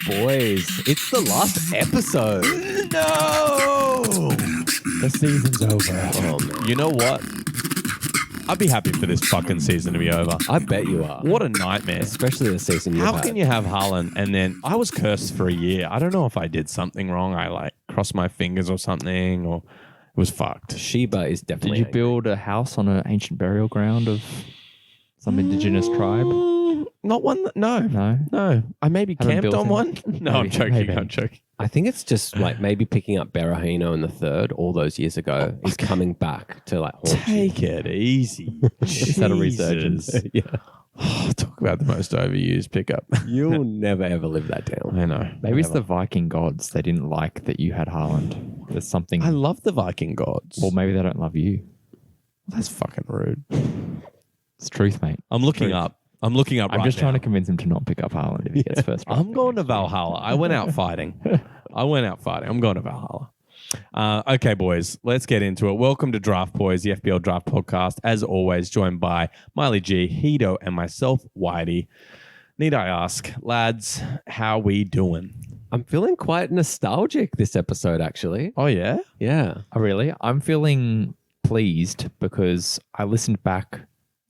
Boys, it's the last episode. No! The season's over. Oh, man. You know what? I'd be happy for this fucking season to be over. I bet you are. What a nightmare. Especially the season you've How had. can you have Haaland and then I was cursed for a year. I don't know if I did something wrong. I crossed my fingers or something, or it was fucked. Sheba is Did definitely. you build a house on an ancient burial ground of some indigenous tribe? Not one. No. No. I maybe Haven't camped built on any? one. No, I'm Maybe, joking. maybe. I'm joking. I think it's just like maybe picking up Berahino in the third all those years ago. He's coming back to like haunt you. Take it easy. Is that a resurgence? Yeah. Talk about the most overused pickup. You'll never ever live that down. I know. Maybe it's the Viking gods. They didn't like that you had Haaland. There's something. I love the Viking gods. Well, maybe they don't love you. That's fucking rude. It's truth, mate. I'm looking up. I'm looking up. I'm right just trying now. to convince him to not pick up Haaland if he gets first. I'm going to Valhalla. I went out fighting. I'm going to Valhalla. Okay, boys, let's get into it. Welcome to Draft Boys, the FPL Draft Podcast. As always, joined by Miley G, Hito, and myself, Whitey. Need I ask, lads, how we doing? I'm feeling quite nostalgic this episode, actually. Oh, yeah? Yeah. Oh, really? I'm feeling pleased because I listened back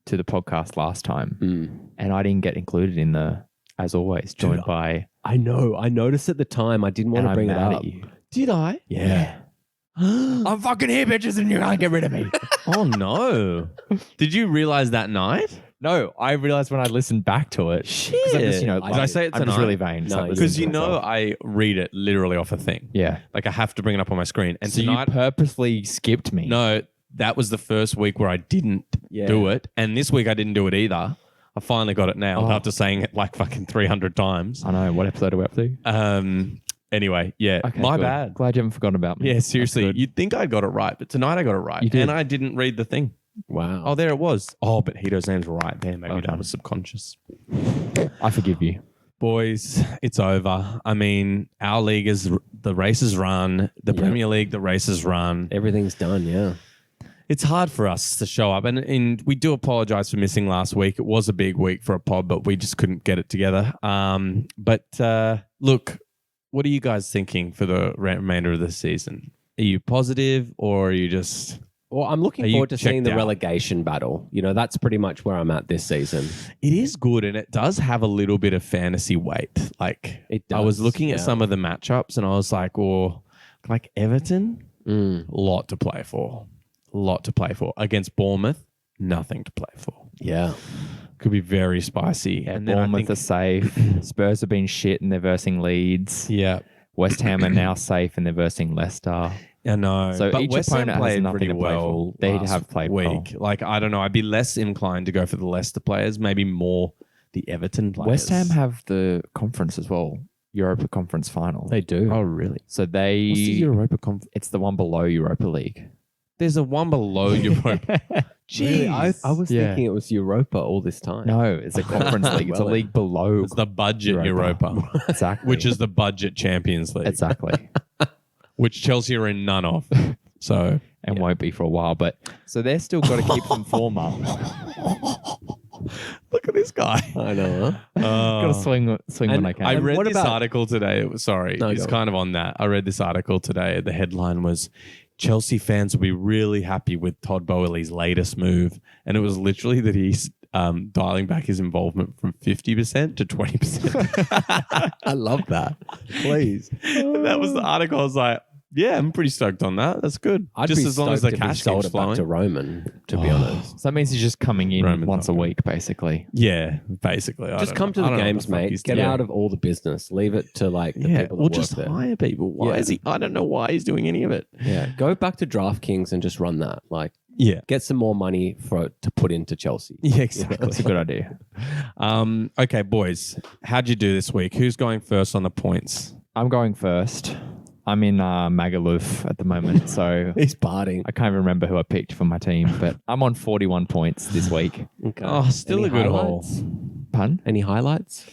to the podcast last time and I didn't get included in the, as always, joined by. I know. I noticed at the time. I didn't want And to I'm bring it mad up. at you. Did I? Yeah. I'm fucking here, bitches, and you can't get rid of me. Oh, no. Did you realize that night? No, I realized when I listened back to it. 'cause I'm just, Did I say it I'm just tonight? really vain. No, Because you you know I read it literally off a thing. Yeah. Like I have to bring it up on my screen. And So tonight, you purposely skipped me. no, that was the first week where I didn't Yeah. do it. And this week I didn't do it either. I finally got it nailed Oh. after saying it like fucking 300 times. I know. What episode are we up to? Anyway, yeah, Okay, my good. bad. Glad you haven't forgotten about me. Yeah, That's seriously. good. You'd think I got it right, but tonight I got it right. You did. And I didn't read the thing. Wow. Oh, there it was. Oh, but Hito's name's right there. Maybe Well that done. was subconscious. I forgive you. Boys, it's over. I mean, our league is the race is run. The Yeah. Premier League, the race is run. Everything's done. Yeah. It's hard for us to show up, and we do apologize for missing last week. It was a big week for a pod, but we just couldn't get it together. Look, what are you guys thinking for the remainder of the season? Are you positive, or are you just? Well, I'm Are looking you forward to seeing checked the out? relegation battle. You know, that's pretty much where I'm at this season. It is good, and it does have a little bit of fantasy weight. Like It I was does, looking at yeah. some of the matchups, and I was like, "Oh, like Everton, lot to play for, against Bournemouth, nothing to play for." Yeah. Could be very spicy. Yeah, and then I Bournemouth think, are safe. Spurs have been shit and they're versing Leeds. yeah, West Ham are now safe and they're versing Leicester. I know. So but each West Ham opponent has played nothing pretty to play well. for. They last have played week. Like I don't know. I'd be less inclined to go for the Leicester players. Maybe more the Everton players. West Ham have the conference as well. Europa Conference final. They do. Oh really? So What's the Europa Conference? it's the one below Europa League. There's a one below Europa. Really? I was Yeah. thinking it was Europa all this time. No, it's a conference league. It's a Well, league below. It's the budget Europa. Europa, Exactly. which is the budget Champions League, exactly. which Chelsea are in none of. So And won't be for a while. But so they're still got to keep some form up. look at this guy. I know. Huh? Got to swing when And I can. I And read what this about- article today. Sorry, No, it's go. kind of on that. I read this article today. The headline was Chelsea fans will be really happy with Todd Boehly's latest move. And it was literally that he's dialing back his involvement from 50% to 20%. I love that. Please. And that was the article. I was like, yeah, I'm pretty stoked on that. That's good. I'd Just be as long as the stoked if he cash sold keeps it back flowing. to Roman, to be honest. So that means he's just coming in Roman's once a not good. week, basically. Yeah, basically. Just come to the games, mate. Get out of all the business. Leave it to like the Yeah, people that or work just there. hire people. Why Yeah. is he? I don't know why he's doing any of it. Yeah. Go back to DraftKings and just run that. Like, Yeah. get some more money to put into Chelsea. Yeah, exactly. That's a good idea. Okay, boys, how'd you do this week? Who's going first on the points? I'm going first. I'm in Magaluf at the moment, so He's partying. I can't even remember who I picked for my team, but I'm on 41 points this week. Okay. Oh, still Any a good haul. highlights? Pun? Any highlights?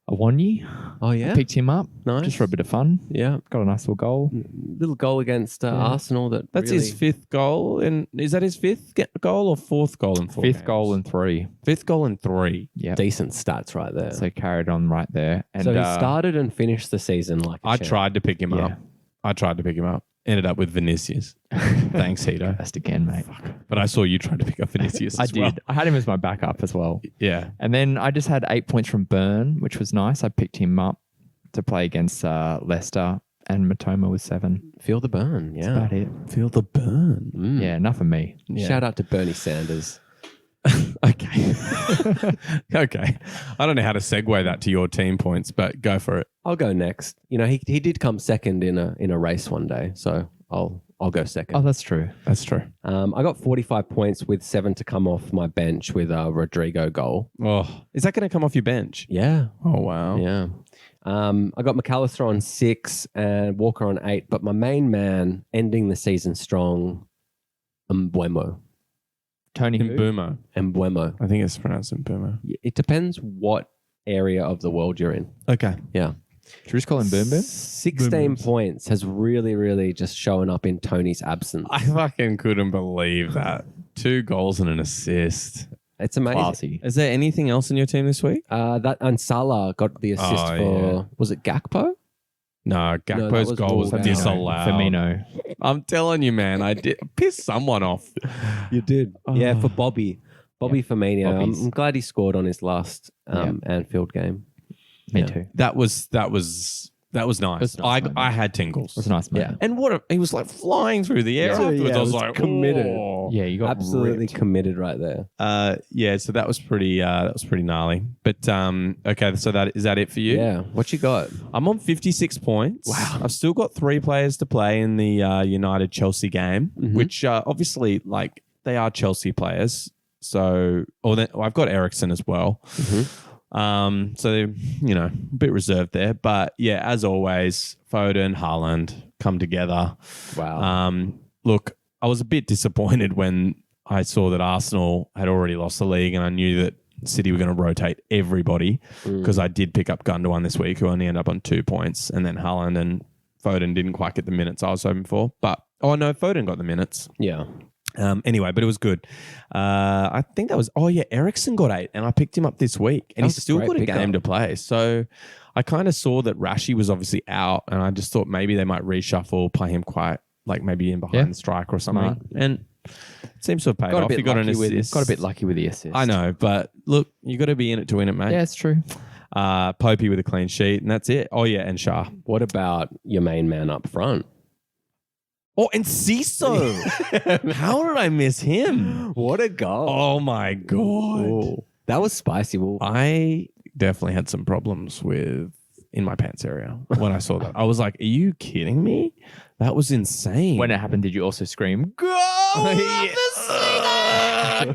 Awonyi. Oh yeah, Picked him up nice. just for a bit of fun. Yeah, Got a nice little goal. little goal against Arsenal. That's really, his fifth goal. And is that his fifth goal or fourth goal in 4 Fifth games? goal and 3. Fifth goal in 3. Yeah. decent stats right there. So carried on right there. And So he started and finished the season like a I champ. tried to pick him Yeah. up. I tried to pick him up. Ended up with Vinicius. Thanks, Hito. best again, mate. But I saw you trying to pick up Vinicius I as well. did. I had him as my backup as well. Yeah. And then I just had 8 points from Byrne, which was nice. I picked him up to play against Leicester, and Matoma was 7. Feel the burn. That's Yeah. about it. Feel the burn. Yeah, enough of me. Yeah. Shout out to Bernie Sanders. Okay. Okay. I don't know how to segue that to your team points, but go for it. I'll go next. You know, he did come second in a race one day, so I'll go second. Oh, that's true. That's true. I got 45 points with 7 to come off my bench with a Rodrigo goal. Oh, is that going to come off your bench? Yeah, Oh, wow. yeah. I got McAllister on 6 and Walker on 8, but my main man ending the season strong, Mbuemo. Tony who? Mbumo. Mbuemo. I think it's pronounced Mbumo. It depends what area of the world you're in. Okay. Yeah. Should we just call him Boom Boom? 16 Boom Booms. points has really, really just shown up in Tony's absence. I fucking couldn't believe that. 2 goals and an assist. It's amazing. Classy. Is there anything else in your team this week? That and Salah got the assist Oh, for yeah. was it Gakpo? No, that Gakpo's was goal was Wolverhampton. disallowed. Firmino. I'm telling you, man, I did piss someone off. You did. Yeah, for Bobby. Bobby Firmino. Bobby's. I'm glad he scored on his last Anfield game. Me Yeah. too. That was nice. was nice, man. I had tingles. It was a nice man. And he was like flying through the air Yeah. afterwards. Yeah, I was it was like, committed. "Oh." Yeah, you got Absolutely ripped. committed right there. Yeah, so that was pretty gnarly. But okay, so is that it for you? Yeah. What you got? I'm on 56 points. Wow. I've still got 3 players to play in the United Chelsea game, Mhm. which obviously like they are Chelsea players. So, I've got Ericsson as well. So a bit reserved there, but yeah, as always, Foden, Haaland come together. Wow. Look, I was a bit disappointed when I saw that Arsenal had already lost the league, and I knew that City were going to rotate everybody because I did pick up Gundogan this week, who only ended up on 2 points, and then Haaland and Foden didn't quite get the minutes I was hoping for. But Foden got the minutes. Yeah. Anyway, but it was good. I think that was, Ericsson got 8 and I picked him up this week and That he's was a still great got a pickup. game to play. So I kind of saw that Rashi was obviously out and I just thought maybe they might reshuffle, play him quite like maybe in behind the striker or something. Smart. And it seems to have paid Got a off. bit He got an lucky with- assist. Got a bit lucky with the assist. I know, but look, you got to be in it to win it, mate. Yeah, it's true. Popey with a clean sheet and that's it. Oh yeah, and Shah. What about your main man up front? Oh, and Ciso. How did I miss him? What a goal. Oh my God. Ooh. That was spicy. Wolf. I definitely had some problems with in my pants area when I saw that. I was like, are you kidding me? That was insane. When it happened, did you also scream? Goal!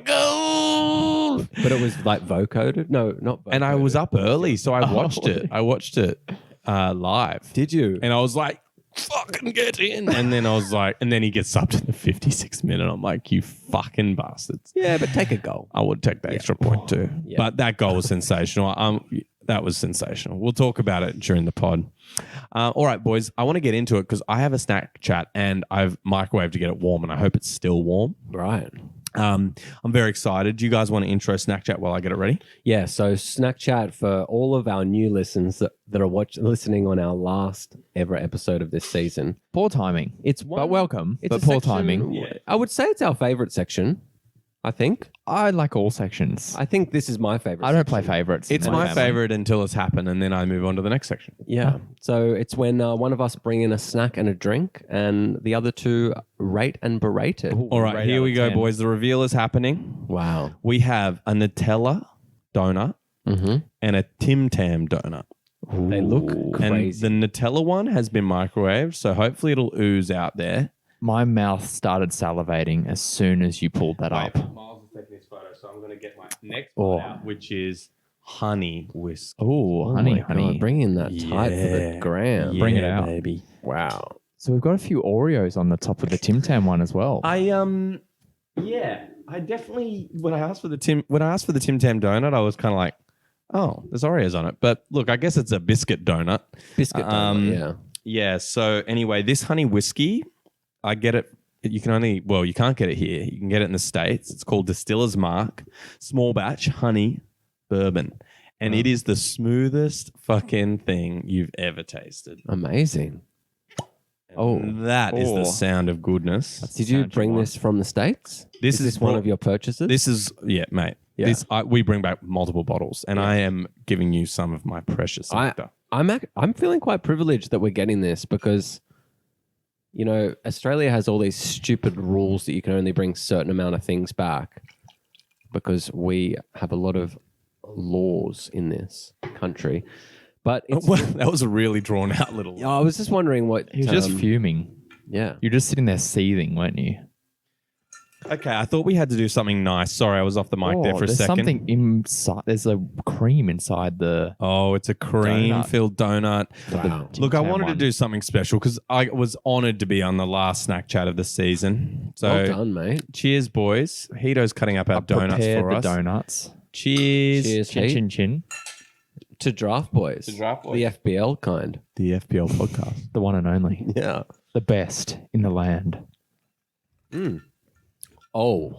Goal! But it was like vocoded? No, not vocoded. And I was up early, so I watched it. I watched it live. Did you? And I was like, fucking get in. And then I was like, and then he gets subbed in the 56th minute. I'm like, you fucking bastards. Yeah, but take a goal. I would take the extra point too. Yeah. But that goal was sensational. That was sensational. We'll talk about it during the pod. All right, boys. I want to get into it because I have a snack chat and I've microwaved to get it warm and I hope it's still warm. Right. I'm very excited. Do you guys want to intro snack chat while I get it ready? Yeah, so Snack Chat for all of our new listeners that are listening on our last ever episode of this season. Poor timing. It's one, But welcome. it's But a poor section- timing. I would say it's our favorite section. I think. I like all sections. I think this is my favorite. I don't section. play favorites. It's in my family. favorite until it's happened and then I move on to the next section. Yeah. So it's when one of us bring in a snack and a drink, and the other two rate and berate it. All right, Rate here out we of go, 10. boys. The reveal is happening. Wow. We have a Nutella donut Mm-hmm. and a Tim Tam donut. They look crazy. And the Nutella one has been microwaved, so hopefully it'll ooze out there. My mouth started salivating as soon as you pulled that up. Miles is taking this photo, so I'm going to get my next Oh. one out, which is honey whisk. Oh, Oh honey, my honey. God, bringing that tight for the Yeah. gram. Bring it out. baby. Wow. So we've got a few Oreos on the top of the Tim Tam one as well. I definitely when I asked for the Tim Tam donut, I was kind of like, Oh, there's Oreos on it. But look, I guess it's a biscuit donut. Biscuit donut, yeah. Yeah. So anyway, this honey whiskey, I get it. You can't get it here. You can get it in the States. It's called Distiller's Mark, small batch honey bourbon. And it is the smoothest fucking thing you've ever tasted. Amazing. And that is the sound of goodness. Did you bring this from the States? This is one of your purchases? This is, mate. Yeah. We bring back multiple bottles, and I am giving you some of my precious nectar. I'm feeling quite privileged that we're getting this because, you know, Australia has all these stupid rules that you can only bring certain amount of things back because we have a lot of laws in this country. But it's, that was a really drawn out little. I was just wondering what He was just fuming. Yeah. You're just sitting there seething, weren't you? Okay, I thought we had to do something nice. Sorry, I was off the mic there for a there's second. something inside. There's a cream inside the. Oh, it's a cream-filled donut. Wow. Look, I Tim Tam wanted to one. do something special because I was honoured to be on the last snack chat of the season. So, Well done, mate. cheers, boys. Hito's cutting up our donuts Prepared for the us. donuts. Cheers. Cheers, Chin, Heath. chin, chin. To Draft Boys. To Draft Boys. The FBL kind. The FPL podcast. The one and only. Yeah. The best in the land. Oh.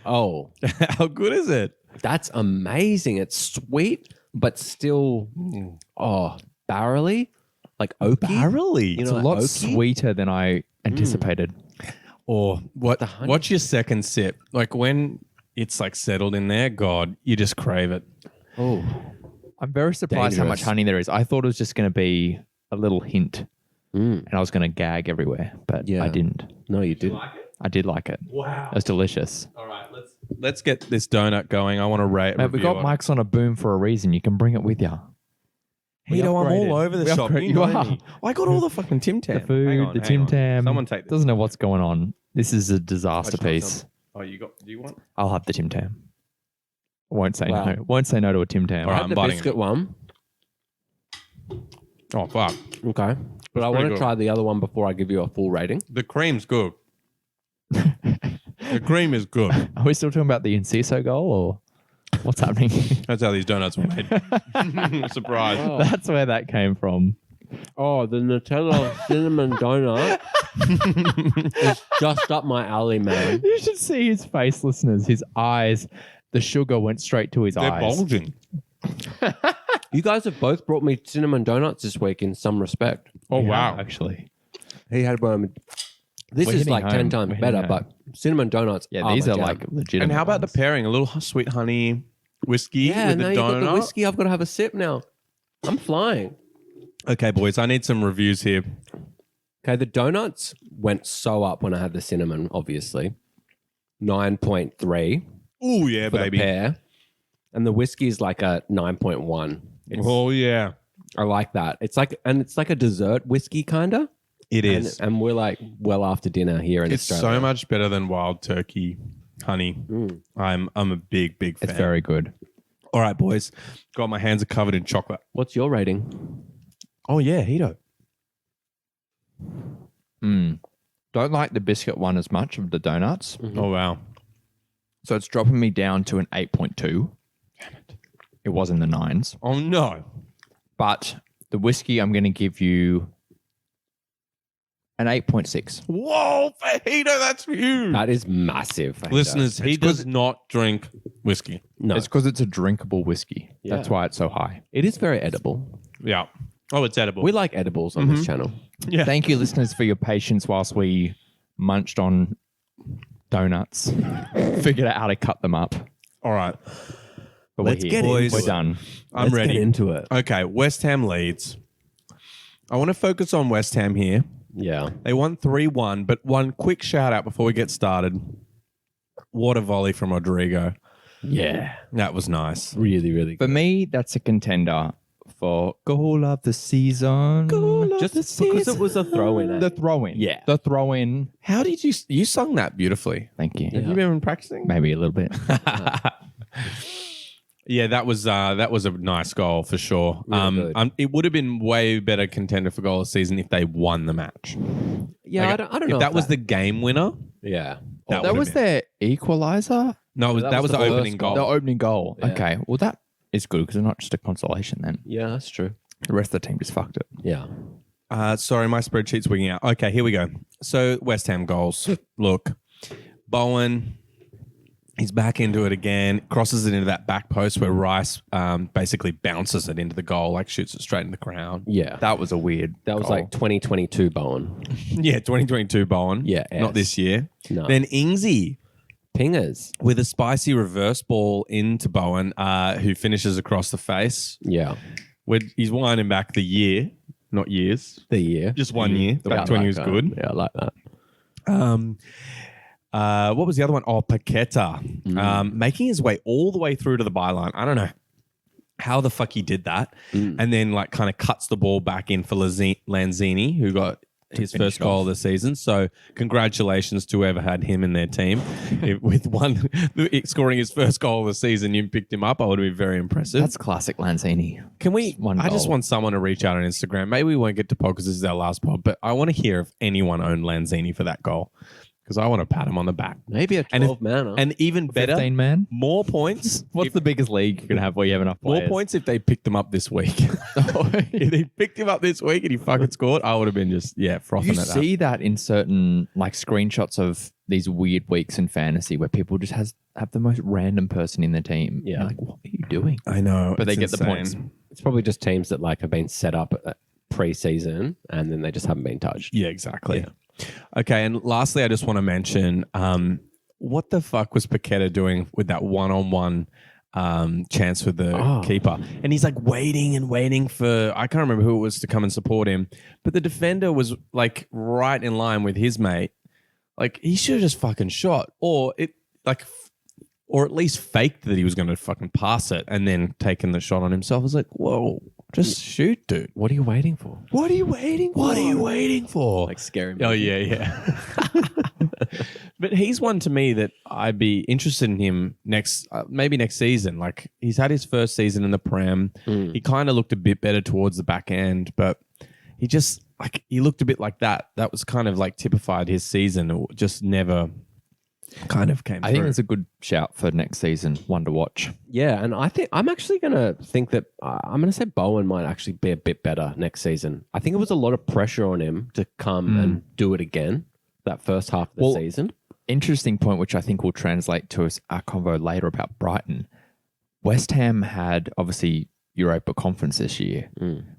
Oh. How good is it? That's amazing. It's sweet, but still, barrely, like oaky. Barrely. You It's know, a like lot oaky? sweeter than I anticipated. Or what? The honey. What's your second sip? Like when it's like settled in there, God, you just crave it. Oh, I'm very surprised how much Dangerous. honey there is. I thought it was just going to be a little hint and I was going to gag everywhere, but Yeah. I didn't. no, you didn't. I did like it. Wow. It was delicious. All right, let's get this donut going. I want to rate. Mate, we got mics on a boom for a reason. You can bring it with you. Hito, I'm upgraded. all over the We shop. upgrade- You you know are. me. I got all the fucking Tim Tam. The food, Hang on, the hang Tim on. Tam. Someone take this. Doesn't know what's going on. This is a disaster Actually, piece. Oh, you got? Do you want? I'll have the Tim Tam. Won't say Wow. no. Won't say no to a Tim Tam. All I right, had I'm the biting biscuit it. one. Oh fuck! Okay. But I want pretty to good. try the other one before I give you a full rating. The cream's good. The cream is good. Are we still talking about the Inciso goal or what's happening? That's how these donuts were made. Surprise. That's where that came from. Oh, the Nutella cinnamon donut is just up my alley, man. You should see his face, listeners. His eyes, the sugar went straight to his They're eyes. bulging. You guys have both brought me cinnamon donuts this week in some respect. Oh Yeah, wow! actually. He had one. This We're is hitting like home. 10 times We're better, hitting home. but cinnamon donuts. Yeah, these my are jam. like legitimate. And how about the ones. pairing? A little sweet honey whiskey Yeah, with now the you got the donut. whiskey. I've got to have a sip now. I'm flying. Okay, boys, I need some reviews here. Okay, the donuts went so up when I had the cinnamon, obviously. 9.3 Oh yeah, for baby. the pair. And the whiskey is like a 9.1. Oh yeah, I like that. It's like a dessert whiskey kind of. it is. And we're like well after dinner here in It's Australia. so much better than wild turkey honey. I'm a big fan. It's very good. All right, boys. God, my hands are covered in chocolate. What's your rating? Oh yeah, Hito. Don't like the biscuit one as much of the donuts. Oh wow. So it's dropping me down to an 8.2. Damn it. It was in the 9s. Oh no. But the whiskey, I'm going to give you an 8.6. Whoa, Fajito, that's huge. That is massive. Listeners, he does not drink whiskey. No, It's because it's a drinkable whiskey. Yeah. That's why it's so high. it is very edible. Yeah. Oh, it's edible. We like edibles on this channel. yeah. Thank you, listeners, for your patience whilst we munched on donuts, figured out how to cut them up. All right. But Let's we're get here. into We're it. done. I'm Let's ready. get into it. Okay, West Ham leads. I want to focus on West Ham here. Yeah. They won 3-1, but one quick shout out before we get started. What a volley from Rodrigo. Yeah. That was nice. Really, really For good. me, that's a contender for goal of the season. Just because it was a throw in. The throw in. Yeah. The throw in. How did you sung that beautifully? Thank you. Have you been practicing? Maybe a little bit. Yeah, that was a nice goal for sure. Really good. It would have been way better contender for goal of the season if they won the match. Yeah, Like, I don't know. If that was the game winner, Yeah. that That would was have been. their equalizer. No, that was the first opening goal. goal. The opening goal. Yeah. Okay. Well, it's good because it's not just a consolation then. Yeah, that's true. The rest of the team just fucked it. Yeah. Sorry, my spreadsheet's wigging out. Okay, here we go. So West Ham goals. Look, Bowen, he's back into it again. Crosses it into that back post where Rice basically bounces it into the goal, like shoots it straight in the ground. Yeah. That was a weird. That was goal. like 2022 Bowen. Yeah, 2022 Bowen. Yeah, not yes. this year. No. Then Ingsy Pingers. with a spicy reverse ball into Bowen, who finishes across the face. Yeah. He's winding back the year, not years. The year. Just 1 year. Back to when he was good. Yeah, I like that. What was the other one? Oh, Paqueta. Making his way all the way through to the byline. I don't know how the fuck he did that. And then like kind of cuts the ball back in for Lanzini, who got his finish first goal off. of the season. So congratulations to whoever had him in their team. With scoring his first goal of the season, you picked him up. I would be very impressive. That's classic Lanzini. Can we? one I just goal. want someone to reach out on Instagram. Maybe we won't get to pod because this is our last pod, but I want to hear if anyone owned Lanzini for that goal because I want to pat him on the back. Maybe a And if- 12-manner. And even better, 15 man. more points. What's the biggest league you can have where you have enough More players? points if they picked him up this week. If they picked him up this week and he fucking scored, I would have been just frothing You at that. see that in certain like screenshots of these weird weeks in fantasy where people just have the most random person in the team. Yeah. You're like, what are you doing? I know, But they it's get the points. insane. It's probably just teams that like have been set up pre-season and then they just haven't been touched. Yeah, exactly. Okay, and lastly, I just want to mention what the fuck was Paqueta doing with that one-on-one chance with the keeper? And he's like waiting and waiting for, I can't remember who it was to come and support him, but the defender was like right in line with his mate. Like he should have just fucking shot, or at least faked that he was going to fucking pass it and then taken the shot on himself. I was like, whoa, just shoot, dude. What are you waiting for? What are you waiting for? What are you waiting for? Like scary. Oh, yeah. But he's one to me that I'd be interested in him maybe next season. Like he's had his first season in the Prem. He kind of looked a bit better towards the back end, but he looked a bit like that. That was kind of like typified his season. It just never kind of came I think through. it's a good shout for next season. One to watch. Yeah, and I think I'm actually going to think that I'm going to say Bowen might actually be a bit better next season. I think it was a lot of pressure on him to come and do it again that first half of the season. Interesting point, which I think will translate to our convo later about Brighton. West Ham had obviously Europa Conference this year,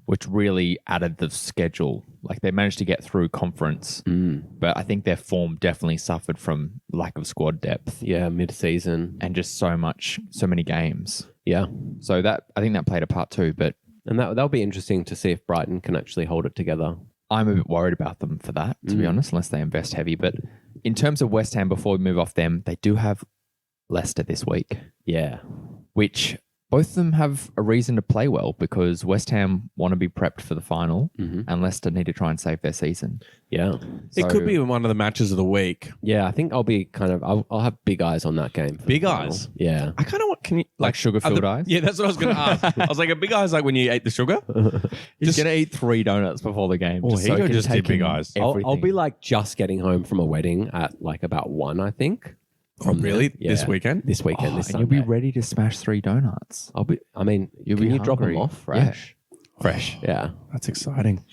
which really added the schedule. Like they managed to get through conference, but I think their form definitely suffered from lack of squad depth Yeah, mid-season. and just so many games. Yeah, So that I think that played a part too. But and that'll be interesting to see if Brighton can actually hold it together. I'm a bit worried about them for that, to be honest, unless they invest heavy. But in terms of West Ham, before we move off them, they do have Leicester this week, Yeah, which both of them have a reason to play well because West Ham want to be prepped for the final and Leicester need to try and save their season. yeah, It could be one of the matches of the week. yeah. I think I'll be I'll have big eyes on that game. for the Big final. eyes? Yeah. I kind of want, can you Like sugar-filled eyes? Yeah, that's what I was going to ask. I was like, a big eyes like when you ate the sugar? He's going to eat 3 donuts before the game. Oh, he can just did take big in eyes. I'll everything. be like just getting home from a wedding at like about 1, I think. Oh, really? there. This Yeah. weekend? This weekend, Oh, this and you'll be Sunday. ready to smash 3 donuts. You'll be you drop them hungry. off fresh? Fresh. Yeah. That's exciting.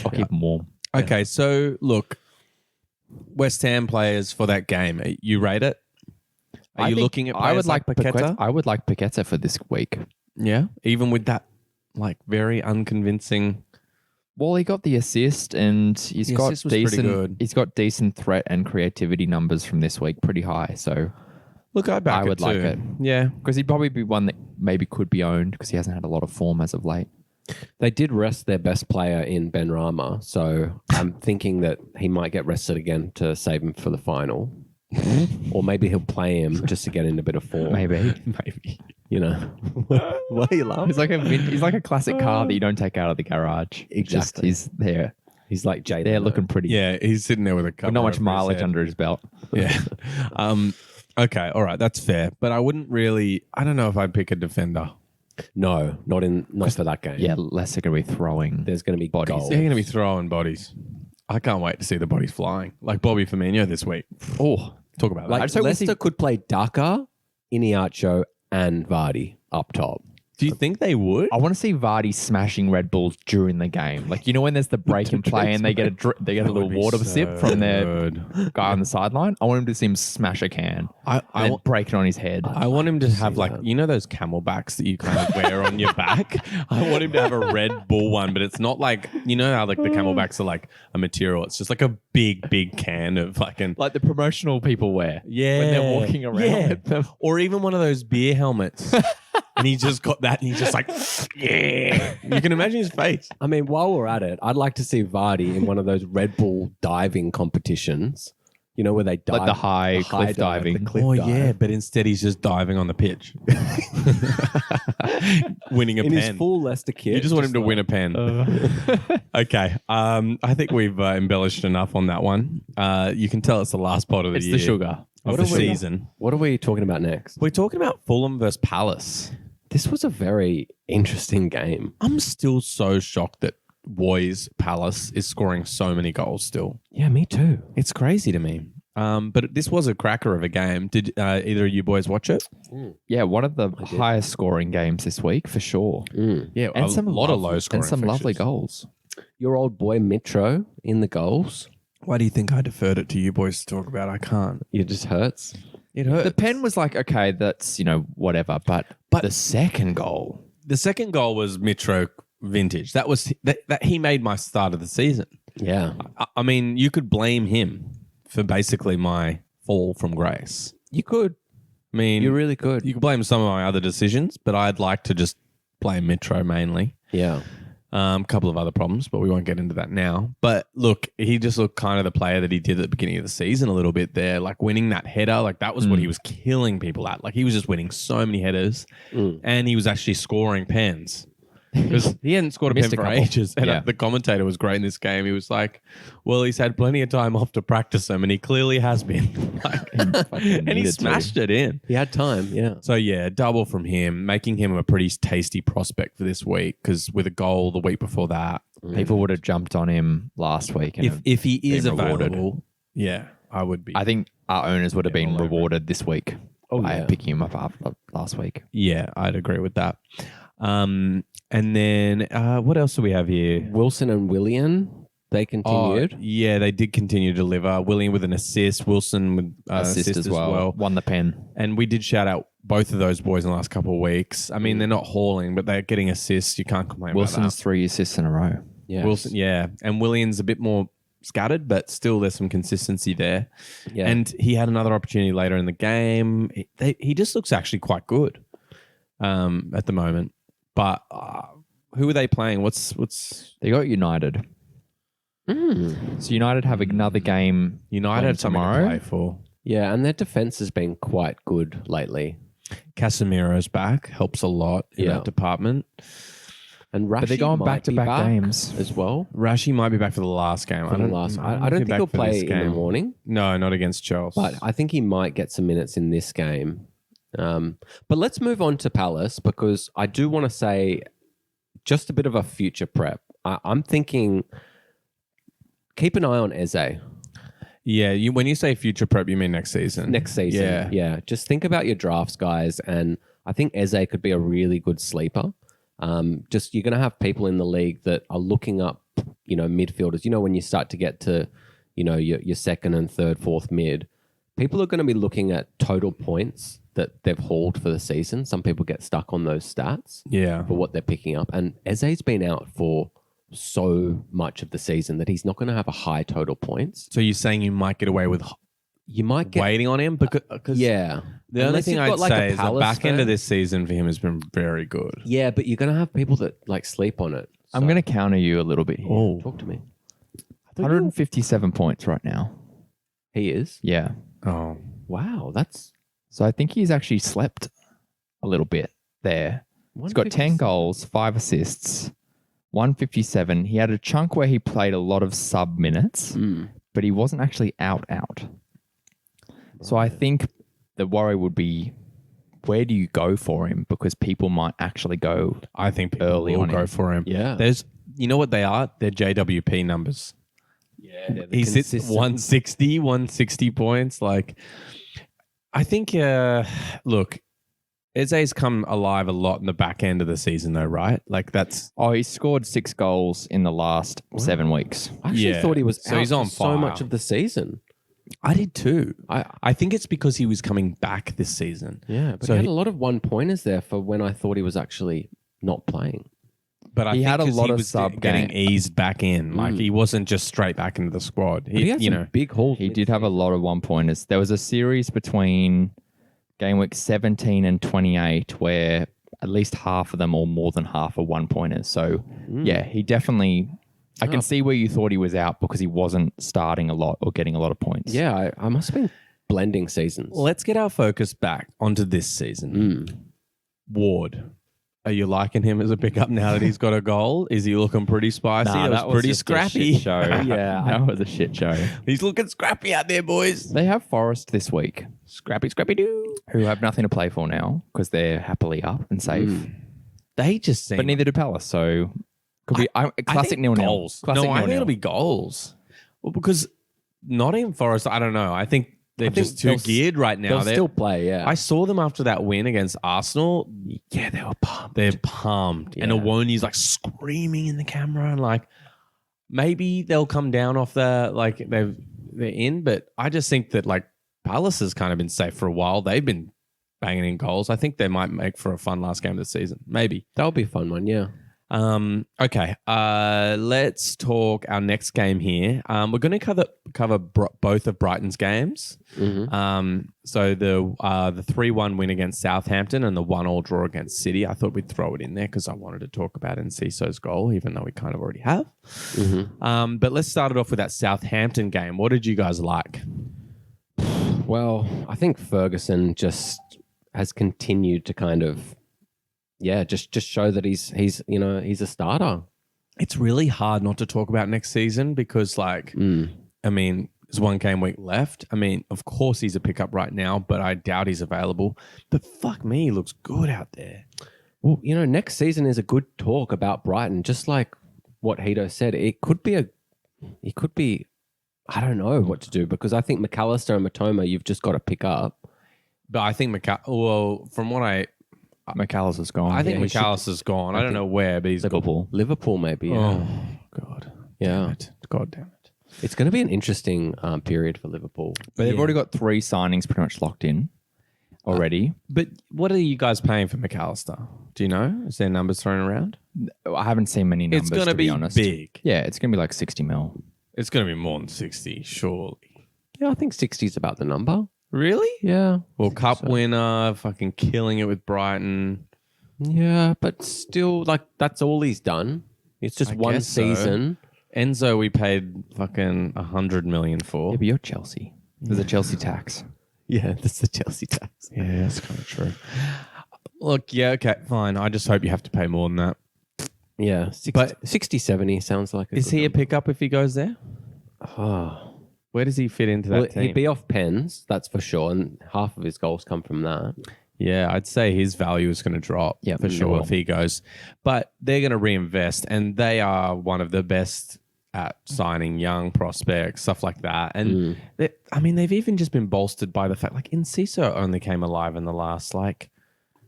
I'll keep them warm. Okay, so look, West Ham players for that game. You rate it? Are I you think looking at I players would like Paqueta? I would like Paqueta for this week. Yeah, even with that like very unconvincing. Well, he got the assist and he's The got assist was pretty decent good. he's got decent threat and creativity numbers from this week, pretty high. So Look, I back I would it like too. it. Yeah, because he'd probably be one that maybe could be owned because he hasn't had a lot of form as of late. They did rest their best player in Ben Rama, so I'm thinking that he might get rested again to save him for the final. Or maybe he'll play him just to get in a bit of form. Maybe. You know. Why are you laughing? He's like a classic car that you don't take out of the garage. It's just- Exactly. he's there. He's like Jay. They're looking pretty. yeah. He's sitting there with a cup. But not much mileage under his belt. Yeah. Okay. All right. That's fair. But I wouldn't really. I don't know if I'd pick a defender. No, not for that game. Yeah, Leicester going to be throwing. There's going to be Bodies. goals. They're going to be throwing bodies. I can't wait to see the bodies flying, like Bobby Firmino this week. Oh, Talk about Like that. just hope we Leicester see- could play Daka, Iniacho, and Vardy up top. Do you think they would? I want to see Vardy smashing Red Bulls during the game. Like, you know, when there's the break and play and they get a little water sip from their guy on the sideline. I want him to see him smash a can I and want. break it on his head. I want him to have like, that. you know, those camelbacks that you kind of wear on your back. I want him to have a Red Bull one, but it's not like, you know how like the camelbacks are like a material. It's just like a big can of fucking Like the promotional people wear. yeah When they're walking around with them. or even one of those beer helmets. And he just got that, and he's just like, yeah. You can imagine his face. I mean, while we're at it, I'd like to see Vardy in one of those Red Bull diving competitions. You know, where they dive. Like the high cliff dive, diving. the cliff Oh dive. yeah, but instead he's just diving on the pitch, winning a In his pen. full Leicester kit. You just want him to win a pen. Okay. I think we've embellished enough on that one. You can tell it's the last pot of the It's year. the sugar. Of What the are we- season. What are we talking about next? We're talking about Fulham versus Palace. This was a very interesting game. I'm still so shocked that Boys Palace is scoring so many goals still. Yeah, me too. It's crazy to me. But this was a cracker of a game. Did either of you boys watch it? Yeah, one of the highest scoring games this week for sure. Yeah, And some lot of lovely- low scoring and some lovely fixtures. goals. Your old boy Mitro in the goals. Why do you think I deferred it to you boys to talk about? I can't. It just hurts. It hurts. The pen was like, okay, that's, whatever. But the second goal. The second goal was Mitro vintage. That was that he made my start of the season. Yeah. I mean, you could blame him for basically my fall from grace. You could. I mean, You really could. you could blame some of my other decisions, but I'd like to just blame Mitro mainly. Yeah. A couple of other problems, but we won't get into that now. But look, he just looked kind of the player that he did at the beginning of the season a little bit there, like winning that header. Like that was what he was killing people at. Like he was just winning so many headers and he was actually scoring pens. Because he hadn't scored a pen Missed a for couple. ages. And Yeah. the commentator was great in this game. He was like, well, he's had plenty of time off to practice them, and he clearly has been. and he needed to. smashed it in. He had time. Yeah. So yeah, double from him, making him a pretty tasty prospect for this week. Because with a goal the week before that, People would have jumped on him last week. And if he is been rewarded. available, yeah, I would be. I think our owners would have been all over it. rewarded this week by yeah. picking him up after last week. Yeah, I'd agree with that. And then what else do we have here? Wilson and Willian, they continued. Oh, yeah, they did continue to deliver. William with an assist, Wilson with assist as well. Won the pen. And we did shout out both of those boys in the last couple of weeks. I mean, they're not hauling, but they're getting assists. You can't complain Wilson's about 3 assists in a row. Yeah. that. Wilson, yeah. And William's a bit more scattered, but still there's some consistency there. Yeah. And he had another opportunity later in the game. He just looks actually quite good at the moment. But who are they playing? What's They got United. So United have another game United have something to tomorrow. play for? Yeah, and their defense has been quite good lately. Casemiro's back, helps a lot in Yeah. that department. And Rashi But they're going might back-to-back be back games. as well. Rashi might be back for the last game. For the last, I don't think he'll play in the morning, No, not against Chelsea. but I think he might get some minutes in this game. But let's move on to Palace because I do want to say just a bit of a future prep. I'm thinking keep an eye on Eze yeah, when you say future prep, you mean next season. next season. Yeah. Yeah. Just think about your drafts, guys. And I think Eze could be a really good sleeper. Just you're going to have people in the league that are looking up, midfielders. When you start to get to, your second and third, fourth mid, people are going to be looking at total points that they've hauled for the season. Some people get stuck on those stats Yeah. for what they're picking up. And Eze's been out for so much of the season that he's not going to have a high total points. So you're saying you might get away with You might get waiting on him? Because yeah. the only Unless thing you've I'd got, like, a say is the Palace back end of fan. this season for him has been very good. Yeah, but you're going to have people that sleep on it. I'm So, going to counter you a little bit here. Oh. talk to me. 157 points right now. He is. Yeah. Oh. Wow, that's So I think he's actually slept a little bit there. He's got 10 goals, 5 assists, 157. He had a chunk where he played a lot of sub minutes, but he wasn't actually out. So I think the worry would be, where do you go for him? Because people might actually go. I think people Early will on go him. for him. Yeah. You know what they are? They're JWP numbers. Yeah, He sits 160 points. Like, I think, look, Eze's come alive a lot in the back end of the season, though, right? Like that's Oh, he scored 6 goals in the last 7 weeks. I actually Yeah. thought he was So out he's on for so fire. much of the season. I did too. I think it's because he was coming back this season. Yeah, but So he had he- a lot of one-pointers there for when I thought he was actually not playing. But I He think had a 'cause lot he of was sub getting game. eased back in. Like he wasn't just straight back into the squad. But he had you some know, big hauls. He did have a lot of 1-pointers. There was a series between game week 17 and 28 where at least half of them or more than half are 1-pointers. So, yeah, he definitely. I can see where you thought he was out because he wasn't starting a lot or getting a lot of points. Yeah, I must have been blending seasons. let's get our focus back onto this season. Ward. Are you liking him as a pickup now that he's got a goal? Is he looking pretty spicy? Nah, that was pretty just a scrappy. shit show. Yeah, that was a shit show. He's looking scrappy out there, boys. They have Forest this week, Scrappy, scrappy doo. who have nothing to play for now because they're happily up and safe. They just seem But neither do Palace, so could be a classic nil-nil. goals. Classic No, I think nil-nil. it'll be goals. Well, because Nottingham Forest, I don't know. I think they're think just too they'll geared right now. They'll They're- still play, yeah. I saw them after that win against Arsenal. Yeah, they were pumped. They're pumped. And Yeah. Awoni's like screaming in the camera and like maybe they'll come down off the like they're in, but I just think that like Palace has kind of been safe for a while. They've been banging in goals. I think they might make for a fun last game of the season. Maybe. That'll be a fun one, yeah. Okay. Let's talk our next game here. We're going to cover both of Brighton's games. So the 3-1 win against Southampton and the 1-1 draw against City. I thought we'd throw it in there because I wanted to talk about Enciso's goal, even though we kind of already have. But let's start it off with that Southampton game. What did you guys like? Well, I think Ferguson just has continued to kind of, just show that he's a starter. It's really hard not to talk about next season because, like, I mean, there's one game week left. I mean, of course he's a pickup right now, but I doubt he's available. But fuck me, he looks good out there. Well, next season is a good talk about Brighton. Just like what Hito said, it could be I don't know what to do because I think McAllister and Matoma, you've just got to pick up. But I think from what McAllister's gone. I think he should- McAllister's gone. I don't know where, but he's Liverpool. Liverpool, maybe. Yeah. Oh God, Yeah. damn it. God damn it. It's going to be an interesting period for Liverpool. But they've already got 3 signings pretty much locked in already. But what are you guys paying for McAllister? Do you know? Is there numbers thrown around? I haven't seen many numbers. It's going to be be honest. big. Yeah, it's going to be like 60 mil. It's going to be more than 60, surely. Yeah, I think 60 is about the number. Really? Yeah. Well, cup winner, fucking killing it with Brighton. Yeah, but still, like, that's all he's done. It's just I one guess so. season. Enzo, we paid fucking 100 million for. Yeah, but you're Chelsea. There's a Chelsea tax. Yeah, that's the Chelsea tax. Yeah, that's kind of true. Look, yeah, okay, fine. I just hope you have to pay more than that. Yeah, 60, But- 60, 70 sounds like Is he a pickup if he goes there? Oh. Where does he fit into that Well, team? he'd be off pens, that's for sure, and half of his goals come from that. Yeah, I'd say his value is going to drop Yeah, for it sure will. if he goes. But they're going to reinvest, and they are one of the best at signing young prospects, stuff like that. And they've even just been bolstered by the fact, like, Enciso only came alive in the last, like,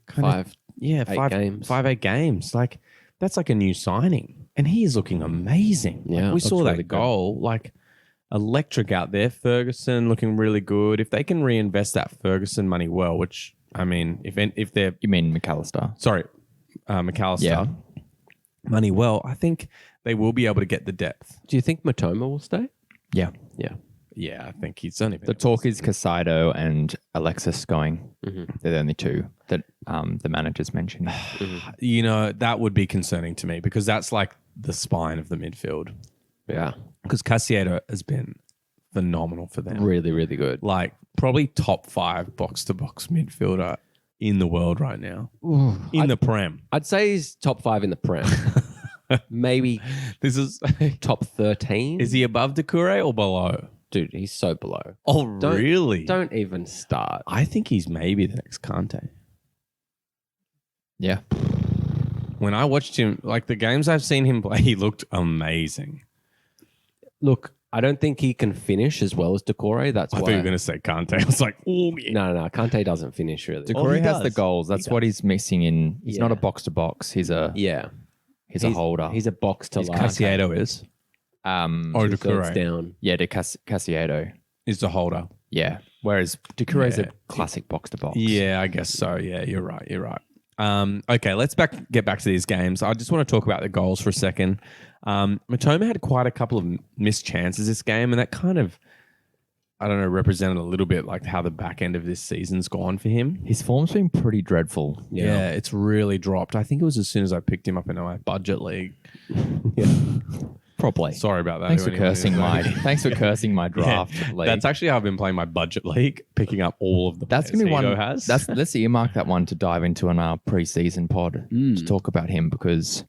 kind of 5-8 games. Like, that's like a new signing, and he is looking amazing. Like, Yeah, we looks saw that really good. goal, like. Electric out there. Ferguson looking really good. If they can reinvest that Ferguson money well, which I mean, if they're You mean McAllister? sorry, McAllister Yeah. money well, I think they will be able to get the depth. Do you think Matoma will stay? Yeah. Yeah. Yeah, I think he's only The talk is Casado and Alexis going. They're the only 2 that the managers mentioned. you know, that would be concerning to me because that's like the spine of the midfield. Yeah. Because Casiedo has been phenomenal for them. Really, really good. Like probably top 5 box to box midfielder in the world right now. In the Prem. I'd say he's top 5 in the Prem. Maybe This is top 13. is he above Doucouré or below? Dude, he's so below. Oh, Don't- really? Don't even start. I think he's maybe the next Kante. Yeah. When I watched him, like the games I've seen him play, he looked amazing. Look, I don't think he can finish as well as Decore. That's I why. thought you were going to say Kante. I was like, oh, yeah. No. Kante doesn't finish really. Decore he has the does. goals. That's He what he's missing in. He's not Yeah. a box to box. He's a Yeah, a holder. He's a box to like. Casiedo is. Or Or Thirds Decore down. yeah, De Casiedo. is the holder. Yeah. Whereas Decore is Yeah. a classic box to box. Yeah, I guess so. Yeah, you're right. Okay, let's get back to these games. I just want to talk about the goals for a second. Matoma had quite a couple of missed chances this game, and that kind of, I don't know, represented a little bit like how the back end of this season's gone for him. His form's been pretty dreadful. Yeah, it's really dropped. I think it was as soon as I picked him up in my budget league. Probably. Sorry about that. Thanks for Anyone cursing who's- my thanks for cursing my Yeah, draft league. that's actually how I've been playing my budget league, picking up all of the That's players gonna be one. Hugo has. Let's earmark that one to dive into on our preseason pod to talk about him because,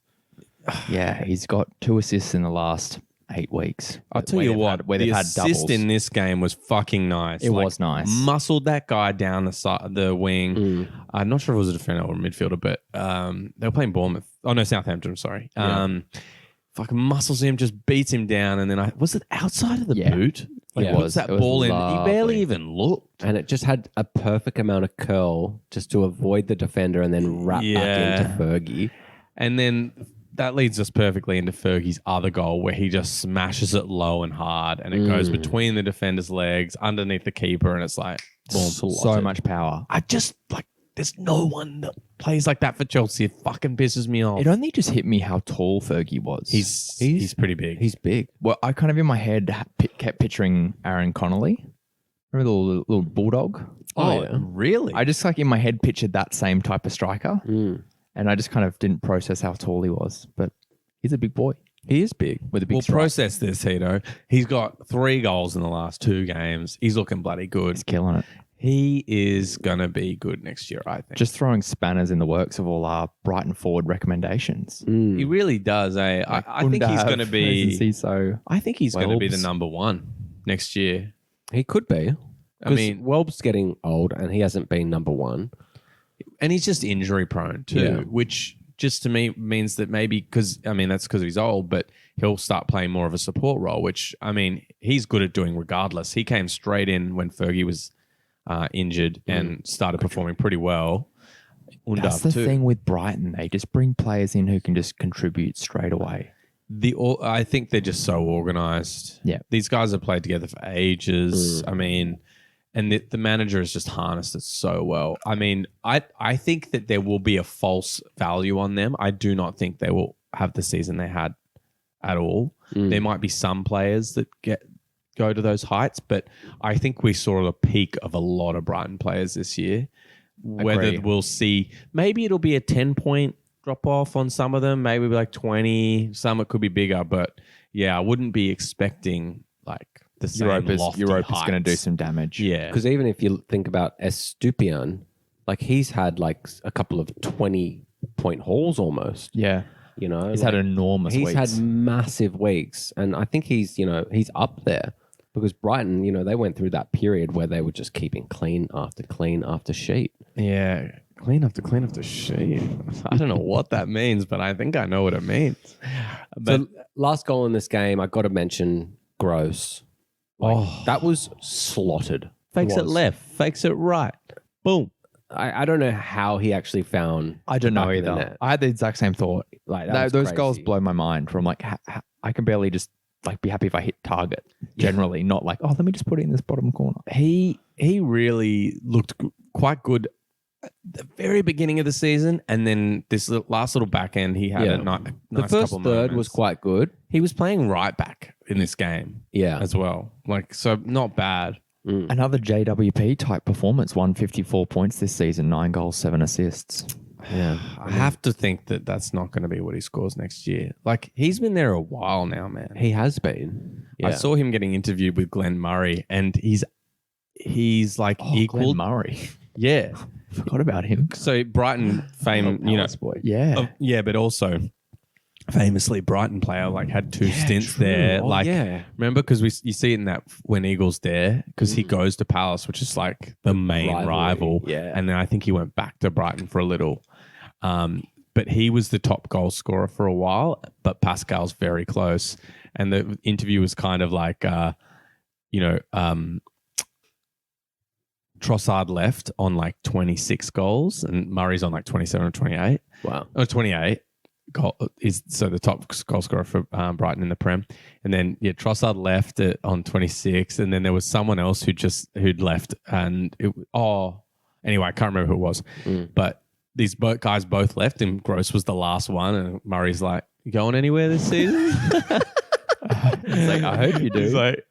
yeah, he's got 2 assists in the last 8 weeks. I'll tell Where you they've what, had- where the they've had assist doubles. in this game was fucking nice. It was nice. Muscled that guy down the side, the wing. I'm not sure if it was a defender or a midfielder, but they were playing Bournemouth. Oh no, Southampton. Sorry. Fucking muscles him, just beats him down, and then was it outside of the Yeah. boot? Like Yeah. puts that It was ball in. He lovely. barely even looked. And it just had a perfect amount of curl just to avoid the defender and then wrap Yeah. back into Fergie. And then that leads us perfectly into Fergie's other goal where he just smashes it low and hard and it goes between the defender's legs, underneath the keeper, and it's like, boom. So much power. I just like, there's no one that plays like that for Chelsea. It fucking pisses me off. It only just hit me how tall Fergie was. He's pretty big. He's big. well, I kind of in my head kept picturing Aaron Connolly. Remember the little bulldog? Oh, yeah. really? I just like in my head pictured that same type of striker, and I just kind of didn't process how tall he was. But he's a big boy He is big. with a big We'll strike. process this, Hito. He's got 3 goals in the last 2 games. He's looking bloody good. He's killing it. He is going to be good next year, I think. Just throwing spanners in the works of all our Brighton forward recommendations. He really does. I think he's going to be. so. I think he's going to be the Welbs. number 1 next year. He could be. I mean, Welb's getting old and he hasn't been number 1. and he's just injury prone too, Yeah. which just to me means that maybe that's because he's old, but he'll start playing more of a support role, which I mean he's good at doing regardless. He came straight in when Fergie was injured and started performing pretty well. That's Undav the too. thing with Brighton. They just bring players in who can just contribute straight away. I think they're just so organized. Yeah. These guys have played together for ages. I mean, and the manager has just harnessed it so well. I mean, I think that there will be a false value on them. I do not think they will have the season they had at all. There might be some players that go to those heights, but I think we saw the peak of a lot of Brighton players this year. Whether Agree. we'll see, maybe it'll be a 10-point drop off on some of them, maybe like 20. Some it could be bigger, but yeah, I wouldn't be expecting like the same lofty Europe is going to do heights. some damage. Yeah, Because even if you think about Estupian, like he's had like a couple of 20-point hauls almost. Yeah. You know, He's like, had enormous He's weeks. had massive weeks, and I think he's up there because Brighton, they went through that period where they were just keeping clean after sheet. yeah, clean after sheet. I don't know what that means, but I think I know what it means. But So last goal in this game, I got to mention Gross. That was slotted. fakes it Was. left, fakes it right, boom. I don't know how he actually found. I don't the know back of the either. net. I had the exact same thought. Like that was Those crazy. goals blow my mind. From like, I can barely just like be happy if I hit target. Generally, not like, oh, let me just put it in this bottom corner. He really looked quite good at the very beginning of the season, and then this last little back end, he had Yeah. a nice The first couple third moments. was quite good. He was playing right back in this game Yeah. as well, like so not bad. Another JWP type performance. 154 points this season. 9 goals, 7 assists. Yeah. I have to think that that's not going to be what he scores next year. Like he's been there a while now, man. He has been. I Yeah. saw him getting interviewed with Glenn Murray, and he's like Glenn equal. Murray. Yeah. Forgot about him. So Brighton fame, Boy. Yeah. yeah, but also famously Brighton player like had 2 stints true. there. Oh, like yeah. remember because you see it in that when Eagles there because he goes to Palace, which is like the main Rivalry, rival. yeah. And then I think he went back to Brighton for a little. but he was the top goal scorer for a while, but Pascal's very close. And the interview was kind of like, Trossard left on like 26 goals and Murray's on like 27 or 28. Wow. Or 28 is so the top goal scorer for Brighton in the Prem. And then Trossard left it on 26, and then there was someone else who'd left, and anyway, I can't remember who it was. But these guys both left, and Gross was the last one, and Murray's like, "You going anywhere this season?" It's like, I hope you do. He's like,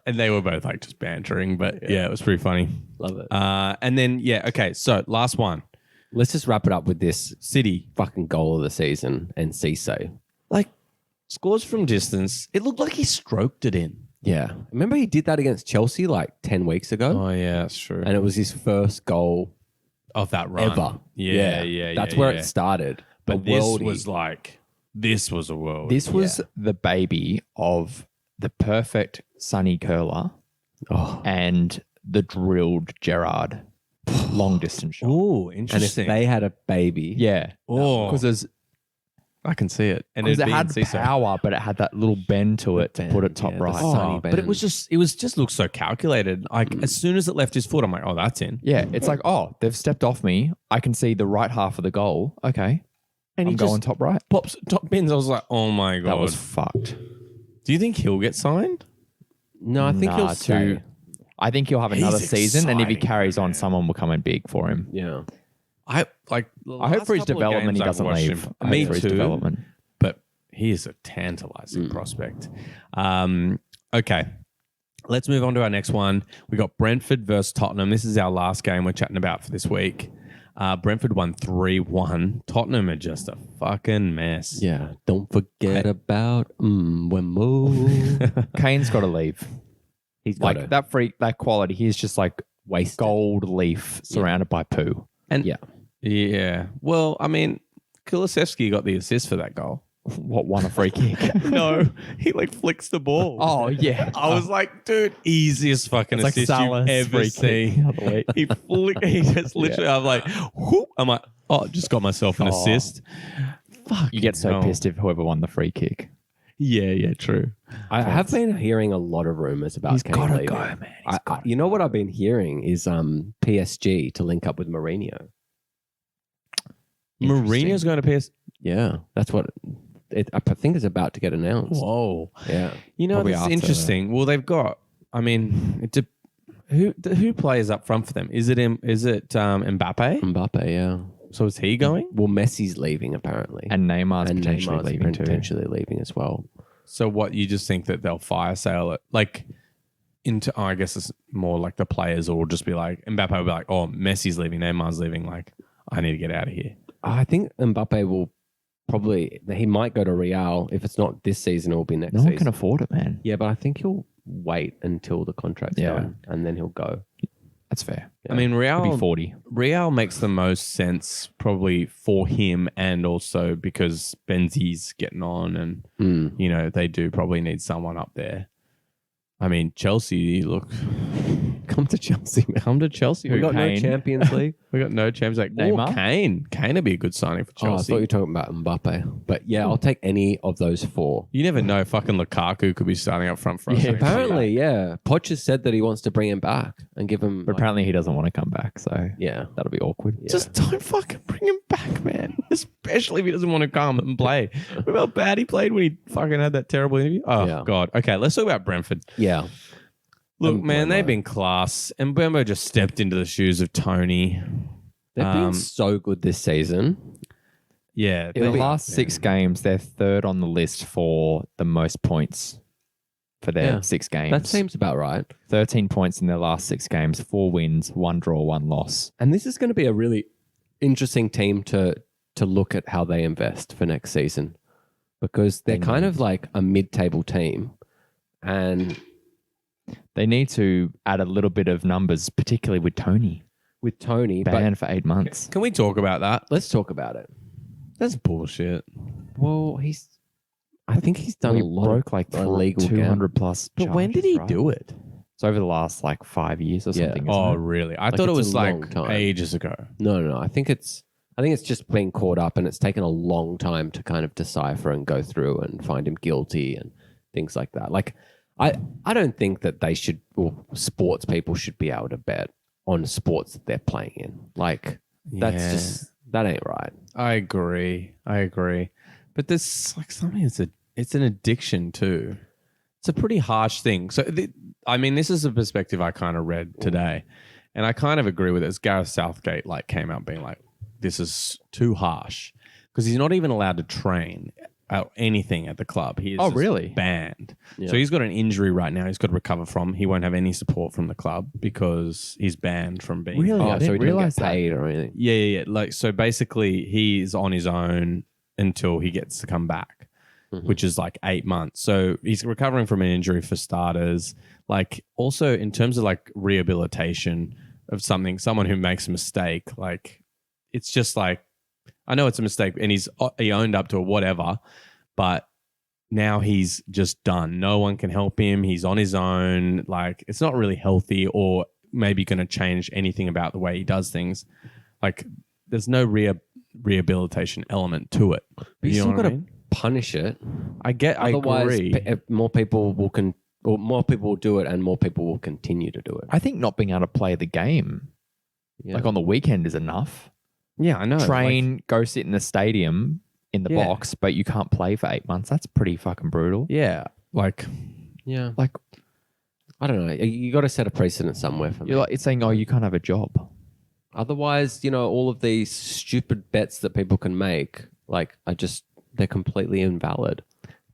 and they were both like just bantering, but yeah, it was pretty funny. Love it. And then okay, so last one, Let's just wrap it up with this City. fucking goal of the season and Cisse. Like, scores from distance. It looked like he stroked it in. Yeah. Remember he did that against Chelsea like 10 weeks ago? Oh yeah, that's true. And it was his first goal Of that run. ever. Yeah. That's where it started. But A this worldie. was a world. This was the baby of the perfect Sonny Curler Oh. and the drilled Gerrard long distance shot. Oh, And if interesting. they had a baby, Yeah. Oh. Because I can see it. And it it'd be in had Cisse. power, but it had that little bend to it to put it bend, top yeah, the right. sunny But it was just looked so calculated. Like as soon as it left his foot, I'm like, oh, that's in. Yeah, it's like, oh, they've stepped off me. I can see the right half of the goal. Okay. And I'm going top right. pops top bins. I was like, oh my god. That was fucked. Do you think he'll get signed? no, I think Nah, he'll too- stay. I think he'll have another He's season, and if he exciting, carries on, someone will come in big for him. Yeah. I like. I hope for his development he doesn't leave. I hope Me for his too. development. But he is a tantalizing prospect. Okay. Let's move on to our next one. We got Brentford versus Tottenham. This is our last game we're chatting about for this week. Brentford won 3-1. Tottenham are just a fucking mess. Yeah. Don't forget about Wemo. Kane's got to leave. He's got Like that quality. He's just like wasted. gold leaf surrounded by poo. And Yeah. yeah. Well, I mean, Kulusevski got the assist for that goal. What won a free kick? No, he like flicks the ball. Oh yeah. I was like, dude, easiest fucking It's like assist Salah's you've ever free kick seen. the other week. He just literally, I'm like, whoop. I'm like, oh, just got myself an assist. Fuck. You get so pissed if whoever won the free kick. Yeah, true. I have been hearing a lot of rumors about He's Kane gotta leaving. go, man. He's You know what I've been hearing is PSG to link up with Mourinho. Mourinho's going to PS. Yeah, that's what I think is about to get announced. Whoa. Yeah, You know, Probably that's after interesting. Well, they've got, I mean, who plays up front for them? Is it Mbappe? Mbappe. Yeah. So is he going? Well, Messi's leaving apparently, And Neymar's and potentially Neymar's leaving too. potentially leaving as well. So what, you just think that they'll fire sale it? Like, I guess it's more like the players will just be like, Mbappe will be like, oh, Messi's leaving, Neymar's leaving. Like, I need to get out of here. I think Mbappe will he might go to Real. If it's not this season, it will be next No one season. can afford it, man. Yeah, but I think he'll wait until the contract's Yeah. done and then he'll go. That's fair. I mean, He'll be Real 40. makes the most sense probably for him, and also because Benzi's getting on, and you know they do probably need someone up there. I mean, Chelsea, look, Come to Chelsea, man. come to Chelsea. We got no Kane? Champions League. We got no champs. Like Neymar? Kane would be a good signing for Oh, I Chelsea. thought you were talking about Mbappe. But yeah, I'll take any of those four. You never know. Fucking Lukaku could be starting up front for us. Yeah, next year. Apparently, yeah. Poch has said that he wants to bring him back and give him. But apparently he doesn't want to come back, so yeah. that'll be awkward. Yeah. Just don't fucking bring him back, man. Especially if he doesn't want to come and play. Remember how bad he played when he fucking had that terrible interview? Oh, Yeah. God. Okay, let's talk about Brentford. Yeah. Look, And man, Mbeumo. they've been class. And Mbeumo just stepped into the shoes of Tony. They've been so good this season. Yeah. In the they- last 6 games, they're third on the list for the most points for their Yeah. 6 games. That seems about right. 13 points in their last 6 games, 4 wins, 1 draw, 1 loss. And this is going to be a really interesting team to look at how they invest for next season because they're kind of like a mid-table team. And They need to add a little bit of numbers, particularly with Tony. with Tony, Banned for 8 months. Can we talk about that? let's talk about it. That's bullshit. Well, I think he's done We a lot broke like of illegal 200 plus. But when did he do it? It's over the last like 5 years or Yeah. something. Oh, Isn't it? really? I Like, thought it it's was a long like time. ages ago. No. I think I think it's just been caught up, and it's taken a long time to kind of decipher and go through and find him guilty and things like that. Like, I don't think that they should, or sports people should be able to bet on sports that they're playing in. Like, that ain't right. I agree. But there's like something. It's an addiction too. It's a pretty harsh thing. So, this is a perspective I kind of read today, and I kind of agree with it. As Gareth Southgate came out being like, "This is too harsh," because he's not even allowed to train anything at the club. He is just really? banned. Yeah. So he's got an injury right now. He's got to recover from. He won't have any support from the club because he's banned from being. Really? Oh, I so he didn't didn't realize get that. paid or anything. Yeah. Like, so basically, he's on his own until he gets to come back, which is like 8 months. So he's recovering from an injury for starters. Like, also in terms of like rehabilitation of someone who makes a mistake, like, it's just like, I know it's a mistake, and he owned up to it, whatever, but now he's just done. No one can help him. He's on his own. Like, it's not really healthy or maybe going to change anything about the way he does things. Like, there's no rehabilitation element to it. But you know still what got I to mean? punish it. Otherwise, I agree. More people will do it, and more people will continue to do it. I think not being able to play the game, Yeah. like on the weekend, is enough. yeah, I know. Train, go sit in the stadium in the Yeah. box, but you can't play for 8 months. That's pretty fucking brutal. Yeah, like, Yeah. Like, I don't know. You got to set a precedent somewhere for me. you're like, it's saying, oh, you can't have a job. Otherwise, all of these stupid bets that people can make, they're completely invalid.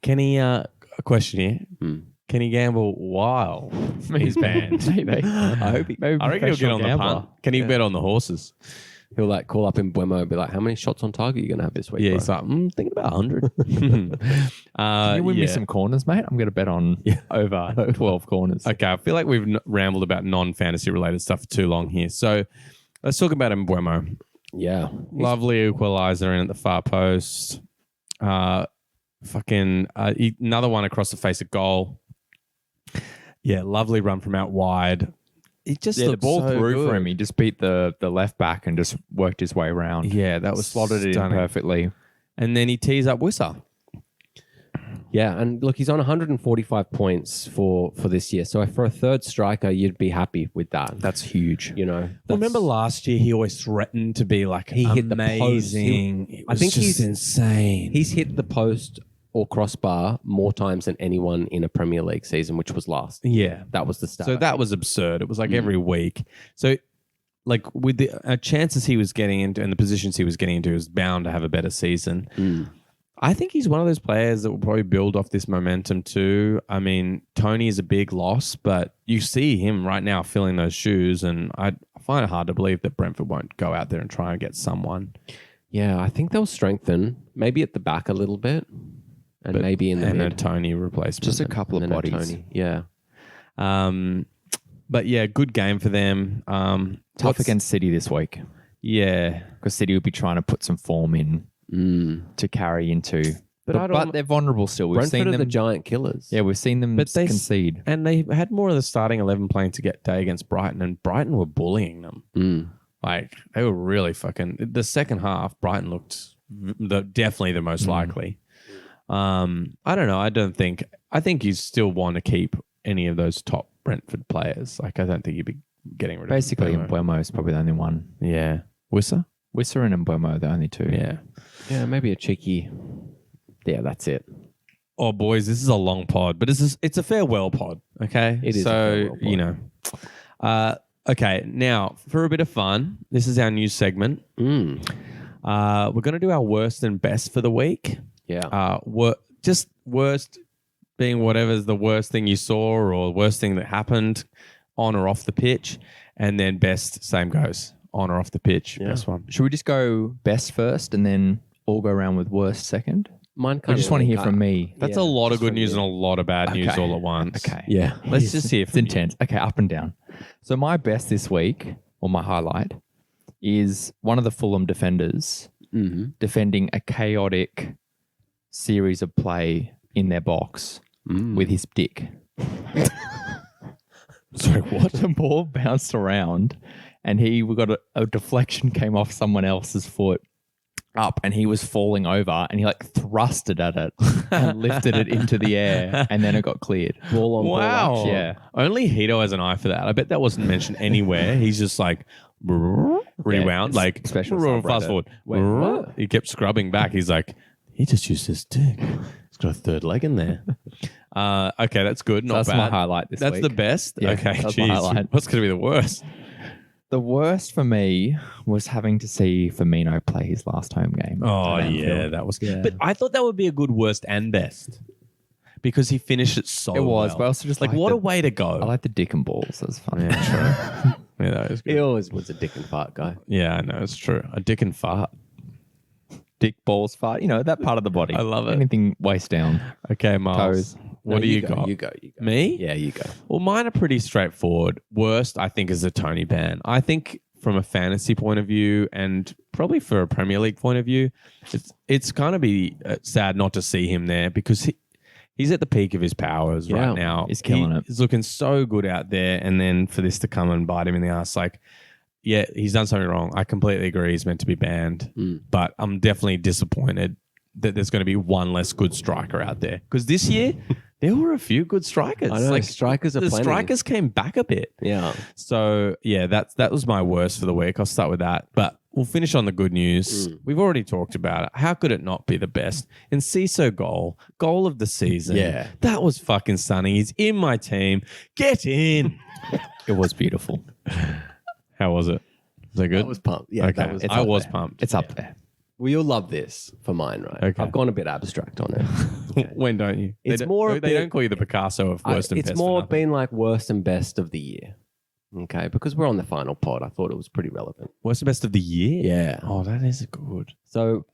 can he? A question here. Hmm. Can he gamble while he's banned? Maybe. I hope Maybe I reckon he'll get on the punt. Can he bet on the horses? he'll call up in Buemo and be like, "How many shots on target are you going to have this week?" Yeah, bro?" he's like, thinking about 100. Can you win me some corners, mate? I'm going to bet on over 12 corners. Okay, I feel like we've rambled about non-fantasy related stuff for too long here. So let's talk about Mbeumo. Yeah. Lovely equalizer in at the far post. Another one across the face of goal. Yeah, lovely run from out wide. It just Yeah, the looked ball so through for good. him. He just beat the left back and just worked his way around. Yeah, that was Slotted it in stunning. perfectly. And then he tees up Wissa. Yeah, and look, he's on 145 points for this year. So for a third striker, you'd be happy with that. That's huge. Remember last year he always threatened to be like He hit the post. amazing. I think he's insane. he's hit the post or crossbar more times than anyone in a Premier League season, which was last. Yeah. That was the stat. So that was absurd. It was like every week. So like with the chances he was getting into and the positions he was getting into, he was bound to have a better season. I think he's one of those players that will probably build off this momentum too. I mean, Tony is a big loss, but you see him right now filling those shoes, and I find it hard to believe that Brentford won't go out there and try and get someone. Yeah, I think they'll strengthen maybe at the back a little bit, and But- maybe in the and a mid. Tony replacement. Just a couple of And then a bodies. Tony. Yeah. But yeah, good game for them. Tough against City this week Yeah. because City will be trying to put some form in to carry into. But they're vulnerable still. We've Brentford seen are them. the giant killers. Yeah, we've seen them But they concede. And they had more of the starting 11 playing to get day against Brighton, and Brighton were bullying them. Like, they were really fucking... The second half, Brighton looked definitely the most likely. I don't know. I think you still want to keep any of those top Brentford players. Like, I don't think you'd be getting rid of Basically, Mbeumo. Mbeumo is probably the only one. Yeah. Wissa? Wissa and Mbeumo are the only two. Yeah. Yeah, maybe a cheeky. Yeah, that's it. Oh, boys, this is a long pod, but it's a farewell pod, okay? It is a So, farewell pod. Okay, now, for a bit of fun, this is our news segment. We're going to do our worst and best for the week. Yeah. Just worst being whatever's the worst thing you saw or worst thing that happened on or off the pitch. And then best, same goes. On or off the pitch, best one. Should we just go best first and then all go around with worst second? Mine I kind just want to hear from me. That's Yeah, a lot of just good from news you. and a lot of bad news Okay. all at once. Okay. Yeah. Let's just hear It's from you. intense. Okay, up and down. So my best this week, or my highlight, is one of the Fulham defenders defending a chaotic series of play in their box with his dick. Sorry, what? The ball bounced around and we got a deflection came off someone else's foot up and he was falling over and he like thrusted at it and lifted it into the air and then it got cleared. Ball on ball Wow. action. Yeah. Only Hito has an eye for that. I bet that wasn't mentioned anywhere. He's just like rewound, it's like special fast subreddit. forward. Wait, what? He kept scrubbing back. He's like, he just used his dick. He's got a third leg in there. Okay, that's good. Not That's bad. my highlight this That's week. the best. Yeah, okay, that's my jeez. highlight. What's going to be the worst? The worst for me was having to see Firmino play his last home game. Oh at yeah, Anfield. that was. Yeah. But I thought that would be a good worst and best because he finished it so. It was, well. but I also just like like what the- a way to go. I like the dick and balls. That's fun. Yeah, true. Yeah, that was good. He always was a dick and fart guy. Yeah, I know it's true. A dick and fart. Dick, balls, fart. You know, that part of the body. I love it. Anything waist down. Okay, Miles. Toes. What No, do you got? You go. You go. Me? Yeah, you go. Well, mine are pretty straightforward. Worst, I think, is a Tony ban. I think from a fantasy point of view and probably for a Premier League point of view, it's kind of be sad not to see him there because he's at the peak of his powers Yeah, right now. he's killing it. He's looking so good out there, and then for this to come and bite him in the ass, like, yeah, he's done something wrong. I completely agree. He's meant to be banned, but I'm definitely disappointed that there's going to be one less good striker out there because this year there were a few good strikers. I know, Like strikers are the plenty. strikers came back a bit. Yeah. So yeah, that was my worst for the week. I'll start with that, but we'll finish on the good news. We've already talked about it. How could it not be the best? Enciso goal of the season. Yeah. that was fucking stunning. He's in my team. Get in. It was beautiful. How was it? Was that good? That was pumped. Yeah, okay. that was. I up was there. pumped. It's up there. Well, you'll love this for mine, right? Okay. I've gone a bit abstract on it. When don't you? It's they don't- more a They bit- don't call you the Picasso of worst and It's best. more for nothing. been like worst and best of the year. Okay, because we're on the final pod. I thought it was pretty relevant. worst and best of the year. Yeah. Oh, that is good. So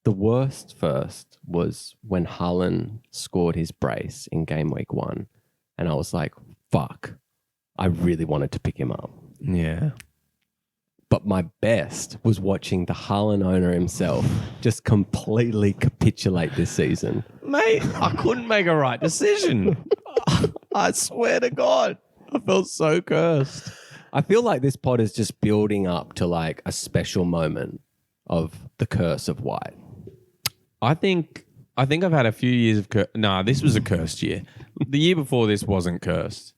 the worst first was when Haaland scored his brace in game week 1. And I was like, fuck, I really wanted to pick him up. Yeah. But my best was watching the Haaland owner himself just completely capitulate this season. Mate, I couldn't make a right decision. I swear to God. I felt so cursed. I feel like this pod is just building up to like a special moment of the curse of White. I think I've had a few years of this was a cursed year. The year before this wasn't cursed.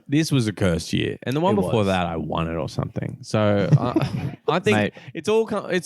This was a cursed year, and the one It before was. that I won it or something. So I think Mate. it's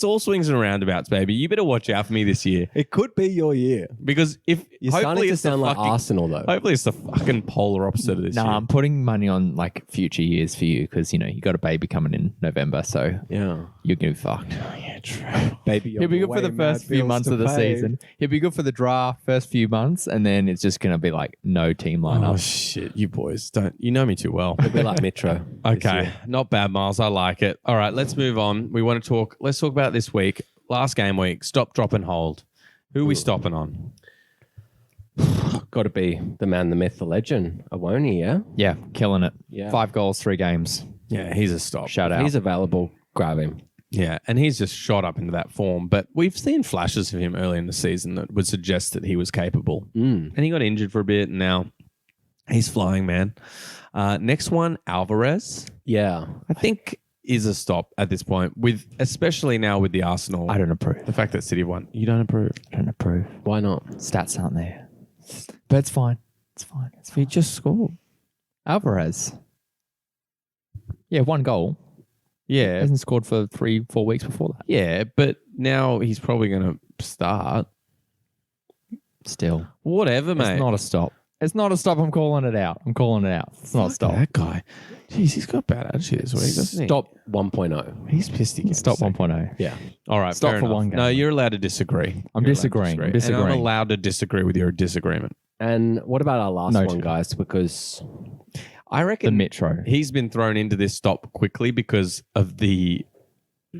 all swings and roundabouts, baby. You better watch out for me this year It could be your year. because if You're hopefully starting to it's the sound like fucking- Arsenal, though. Hopefully it's the fucking polar opposite of this Nah, year. I'm putting money on like future years for you because, you know, you got a baby coming in November. So Yeah. you're going to be fucked. Yeah, true. Baby, He'll be good for the first few months of the season. He'll be good for the draft first few months. And then it's just going to be like no team Oh lineup. shit, you boys you know me too well. It'll be like Mitro. this Okay, year. not bad, Miles. I like it. All right, let's move on. Let's talk about this week. Last game week. Stop, drop, and hold. Who are we stopping on? Got to be the man, the myth, the legend, Awoni, yeah? Yeah, killing it. Yeah. 5 goals, 3 games. Yeah, he's a stop. Shout out. He's available. Grab him. Yeah, and he's just shot up into that form. But we've seen flashes of him early in the season that would suggest that he was capable. And he got injured for a bit, and now he's flying, man. Next one, Alvarez. Yeah. I think is a stop at this point, especially now with the Arsenal. I don't approve. The fact that City won. You don't approve. I don't approve. Why not? Stats aren't there. But it's fine. It's fine. It's He fine. just scored. Alvarez. Yeah, 1 goal. Yeah, Hasn't scored for 3-4 weeks before that. yeah, but now he's probably going to start. Still. Whatever, mate. It's not a stop. It's not a stop. I'm calling it out. I'm calling it out. It's not a Fuck stop. That guy. Jeez, he's got bad attitude this week, doesn't he? Stop 1.0. He's pissed again. Stop 1.0. Yeah. All right, Stop fair for enough. one game. No, you're allowed to disagree. I'm You're allowed to disagreeing. I'm And I'm disagreeing. allowed to disagree with your disagreement. And what about our last Noted. one, guys? Because I The reckon Metro. he's been thrown into this stop quickly because of the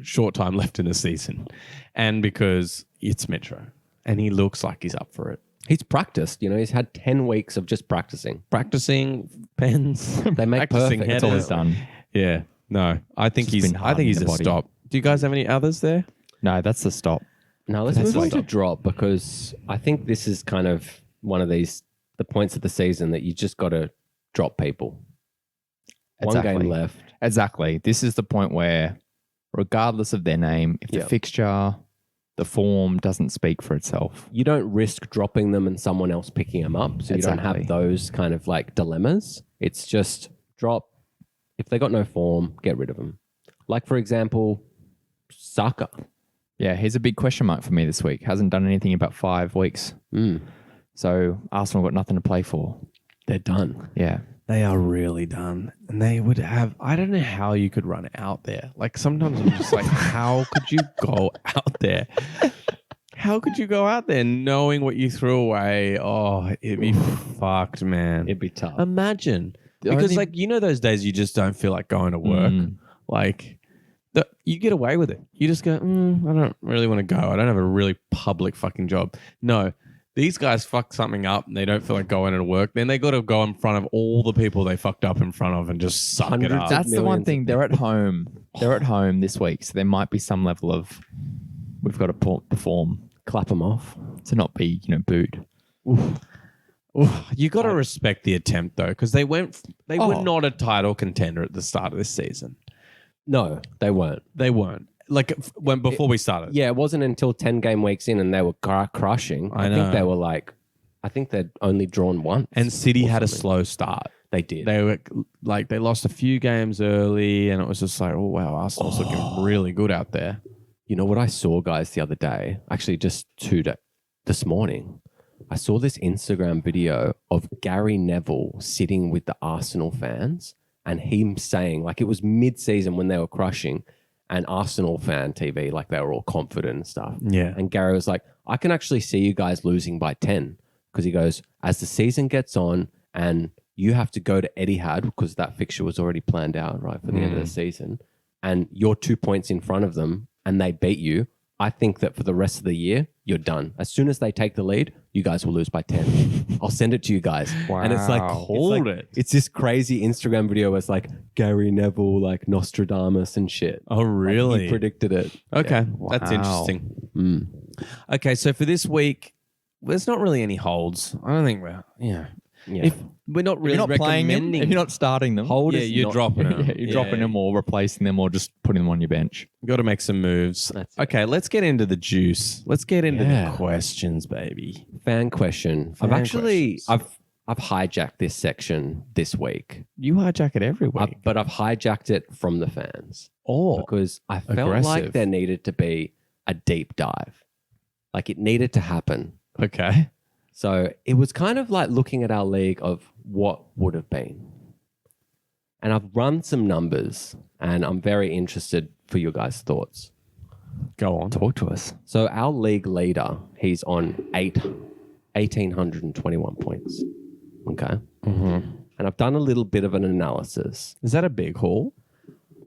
short time left in the season and because it's Metro and he looks like he's up for it. he's practiced, he's had 10 weeks of just practicing. Practicing pens. They make Practicing perfect. That's all headers. he's done. Yeah. No, I think Just he's been I think he's a hardening the body. stop. Do you guys have any others there? No, that's the stop. Now let's That's move on fine. to drop because I think this is kind of one of the points of the season that you just got to drop people. One Exactly. game left. Exactly. This is the point where, regardless of their name, if the Yep. fixture The form doesn't speak for itself. You don't risk dropping them and someone else picking them up. So you don't Exactly. have those kind of like dilemmas. It's just drop. If they got no form, get rid of them. Like, for example, Saka. Yeah, he's a big question mark for me this week. Hasn't done anything in about 5 weeks. So Arsenal got nothing to play for. They're done. Yeah. They are really done. And they would have, I don't know how you could run out there. Like sometimes I'm just like, how could you go out there? How could you go out there knowing what you threw away? Oh, it'd be fucked, man. It'd be tough. Imagine. The Because only- like, you know those days you just don't feel like going to work? Like, you get away with it. You just go, I don't really want to go. I don't have a really public fucking job. No. These guys fuck something up and they don't feel like going to work. Then they got to go in front of all the people they fucked up in front of and just suck Hundreds it of up. That's the one millions of thing. They're at home. They're at home this week. So there might be some level of we've got to perform Clap them off. to not be, booed. You got to respect the attempt though, because they were Oh. not a title contender at the start of this season. No, they weren't. They weren't. Like before we started. Yeah, it wasn't until 10 game weeks in and they were crushing. I I think know. they were like, I think they'd only drawn once. And City or had a something. slow start. They did. They were like they lost a few games early, and it was just like, oh wow, Arsenal's looking really good out there. You know what I saw, guys, the other day? Actually, just this morning. I saw this Instagram video of Gary Neville sitting with the Arsenal fans and him saying, like, it was mid-season when they were crushing, and Arsenal fan TV, like, they were all confident and stuff. Yeah. And Gary was like, I can actually see you guys losing by 10. Because he goes, as the season gets on and you have to go to Etihad, because that fixture was already planned out, right, for the end of the season, and you're 2 points in front of them and they beat you, I think that for the rest of the year, you're done. As soon as they take the lead, you guys will lose by 10. I'll send it to you guys. And it's like, Wow. Hold it. It's this crazy Instagram video where it's like Gary Neville, like Nostradamus and shit. Oh Like, really? he predicted it. Okay, that's Wow. interesting. Okay, so for this week, there's not really any holds. I don't think we're Yeah. If we're not really If you're not playing them, recommending, if you're not starting them, Hold yeah, is you're not- dropping them. yeah, you're dropping them or replacing them or just putting them on your bench. Got to make some moves. That's it. Okay, let's get into the juice. Let's get into Yeah. the questions, baby. Fan question. Fan I've questions. I've hijacked this section this week, You hijack it every week. but I've hijacked it from the fans Oh, because I felt aggressive. like there needed to be a deep dive. Like it needed to happen. okay. So it was kind of like looking at our league of what would have been. And I've run some numbers and I'm very interested for your guys' thoughts. Go on. Talk to us. So our league leader, he's on 1,821 points. Okay. And I've done a little bit of an analysis. Is that a big haul?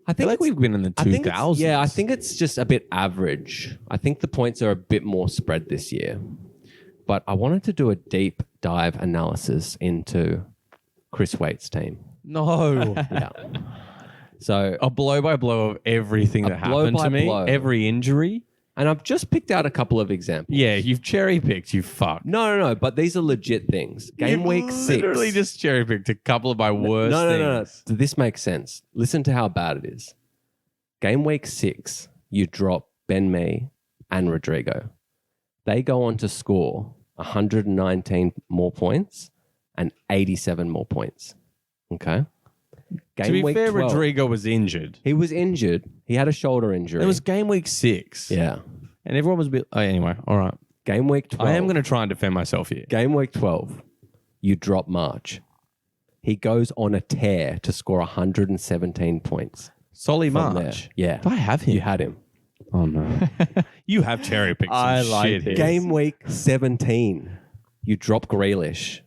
I I feel like it's- we've been in the I think 2000s. yeah, I think it's just a bit average. I think the points are a bit more spread this year. But I wanted to do a deep dive analysis into Chris Waite's team. No. Yeah. So, A blow by blow of everything that blow happened by to me. blow. Every injury. and I've just picked out a couple of examples. Yeah, you've cherry picked. You fuck. No, but these are legit things. Game You've week 6. Literally just cherry picked a couple of my worst No. things. This makes sense. Listen to how bad it is. Game week 6, you drop Ben Mee and Rodrigo. They go on to score 119 more points and 87 more points. Okay. Game To be week fair, 12, Rodrigo was injured. he was injured. He had a shoulder injury. It was game week 6. yeah. And everyone was a bit. Oh, anyway, all right. Game week 12. I am going to try and defend myself here. Game week 12, you drop March. He goes on a tear to score 117 points. Solly from there. March. Yeah. Do I have him? You had him. Oh, no. You have cherry picked some I like shit here. it. Game week 17, you drop Grealish.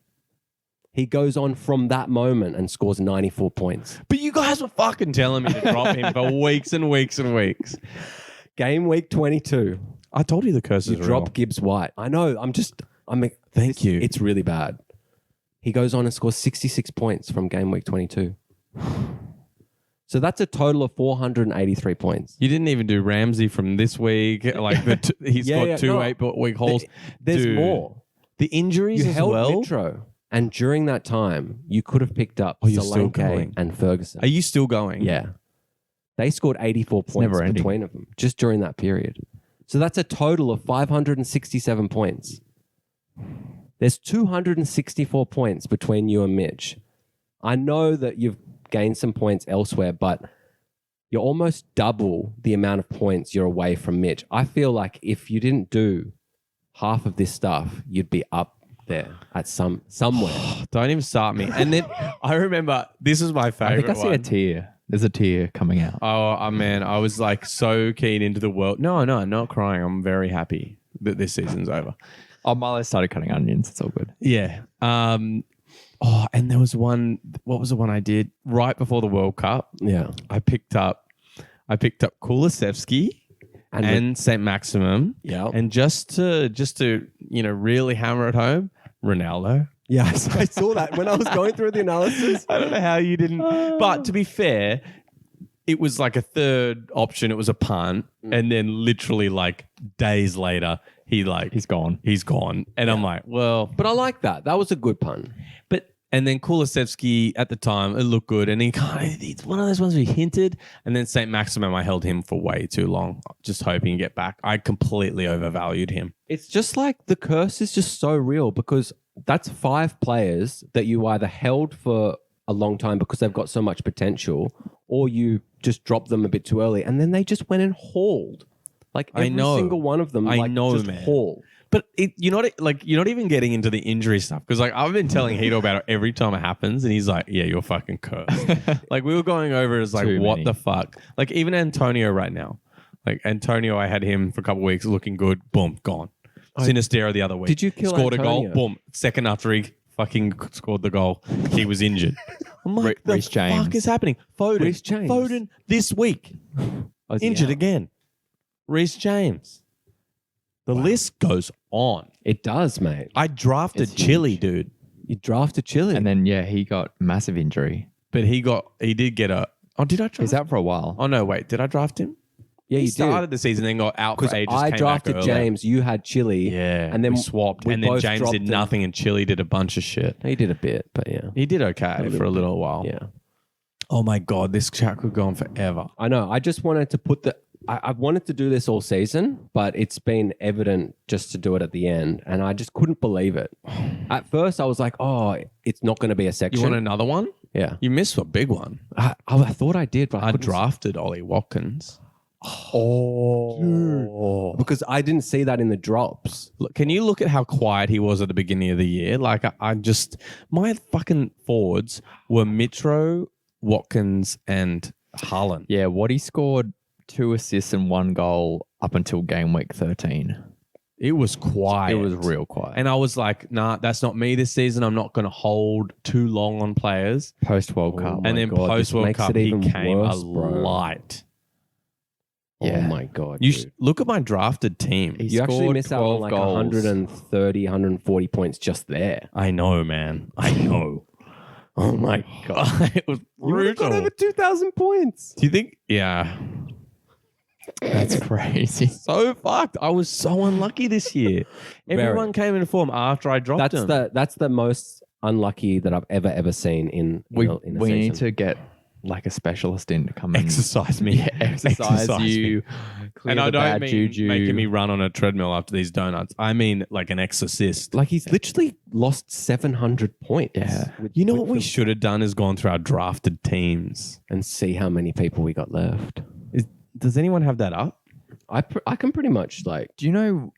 He goes on from that moment and scores 94 points. But you guys were fucking telling me to drop him for weeks and weeks and weeks. Game week 22, I told you the curse you is drop real. Gibbs White. I know. Thank you. It's really bad. He goes on and scores 66 points from game week 22. So that's a total of 483 points. You didn't even do Ramsey from this week. Like he's Yeah, got yeah, two no. 8-week hauls. There's Dude, more. The injuries You as held well. Mitro. And during that time, you could have picked up Oh, you're still Solanke going. and Ferguson. Are you still going? Yeah. They scored 84 points never ending. between of them just during that period. So that's a total of 567 points. There's 264 points between you and Mitch. I know that you've gained some points elsewhere, but you're almost double the amount of points you're away from Mitch. I feel like if you didn't do half of this stuff, you'd be up there at somewhere. Don't even start me. And then I remember this is my favorite I think I see one. a tear. There's a tear coming out. Oh, man, I was like so keen into the world. No, I'm not crying. I'm very happy that this season's over. Oh, Milo started cutting onions. It's all good. Yeah. And there was one. What was the one I did right before the World Cup? Yeah. I picked up Kulusevski and Saint Maximum. Yeah. And just to really hammer it home, Ronaldo. Yes, I saw that when I was going through the analysis. I don't know how you didn't. But to be fair, it was like a third option. It was a punt, and then literally like days later, He's gone. he's gone, and I'm like, well, But I like that. That was a good pun. and then Kulusevski at the time it looked good, and it's one of those ones where he hinted, and then Saint Maximum I held him for way too long, just hoping to get back. I completely overvalued him. It's just like the curse is just so real because that's 5 players that you either held for a long time because they've got so much potential, or you just dropped them a bit too early, and then they just went and hauled. Like I every know. single one of them, I like, know, just man. haul. But you're not even getting into the injury stuff because like I've been telling Hito about it every time it happens, and he's like, "Yeah, you're fucking cursed." Like we were going over it as like, Too what many. the fuck? Like even Antonio right now, like Antonio, I had him for a couple of weeks, looking good. Boom, gone. Sinistero the other week. Did you kill scored Antonio? a goal? Boom. Second after he fucking scored the goal, he was injured. I'm like, the Reece James. fuck is happening? Reece James. Foden this week Oh, is he injured out? again. Reece James. The list goes on. It does, mate. I drafted It's Chile, huge. dude, You drafted Chile. And then, he got massive injury. but he did get a. Oh, did I draft? He's out for a while. Oh no, wait, did I draft him? yeah, He you started did. the season, then got out for Because ages. I came drafted back earlier. James, you had Chile. Yeah, and then we swapped, we and then both James dropped did him. nothing, and Chile did a bunch of shit. He did a bit, but yeah. He did okay for a little while. Yeah. Oh my god, this chat could go on forever. I know. I just wanted to put I wanted to do this all season, but it's been evident just to do it at the end, and I just couldn't believe it. At first, I was like, "Oh, it's not going to be a section." You want another one? Yeah, You missed a big one. I thought I did, but I I couldn't drafted Ollie Watkins. because I didn't see that in the drops. Look, can you look at how quiet he was at the beginning of the year? Like, my fucking forwards were Mitro, Watkins, and Haaland. Yeah, Waddy scored 2 assists and 1 goal up until game week 13. It was quiet. It was real quiet. And I was like, nah, that's not me this season. I'm not going to hold too long on players. Post World Cup. my And then God, post this World makes Cup, it he even came worse, a bro. light. Yeah. Oh my god! You dude. look at my drafted team. He You actually scored miss out on 12 like goals. 130, 140 points just there. I know, man. I know. Oh my god, it was brutal. 2,000 points. Do you think? Yeah. That's crazy. So fucked. I was so unlucky this year. Everyone came in form after I dropped them. That's the most unlucky that I've ever seen in We a need season. to get like a specialist in to come and Exercise me. Yeah, exercise me. you. Clear And the I don't bad mean juju. making me run on a treadmill after these donuts. I mean like an exorcist. Like he's literally lost 700 points. Yeah. You know what we should have done is gone through our drafted teams. and see how many people we got left. Does anyone have that up? I can pretty much like Do you know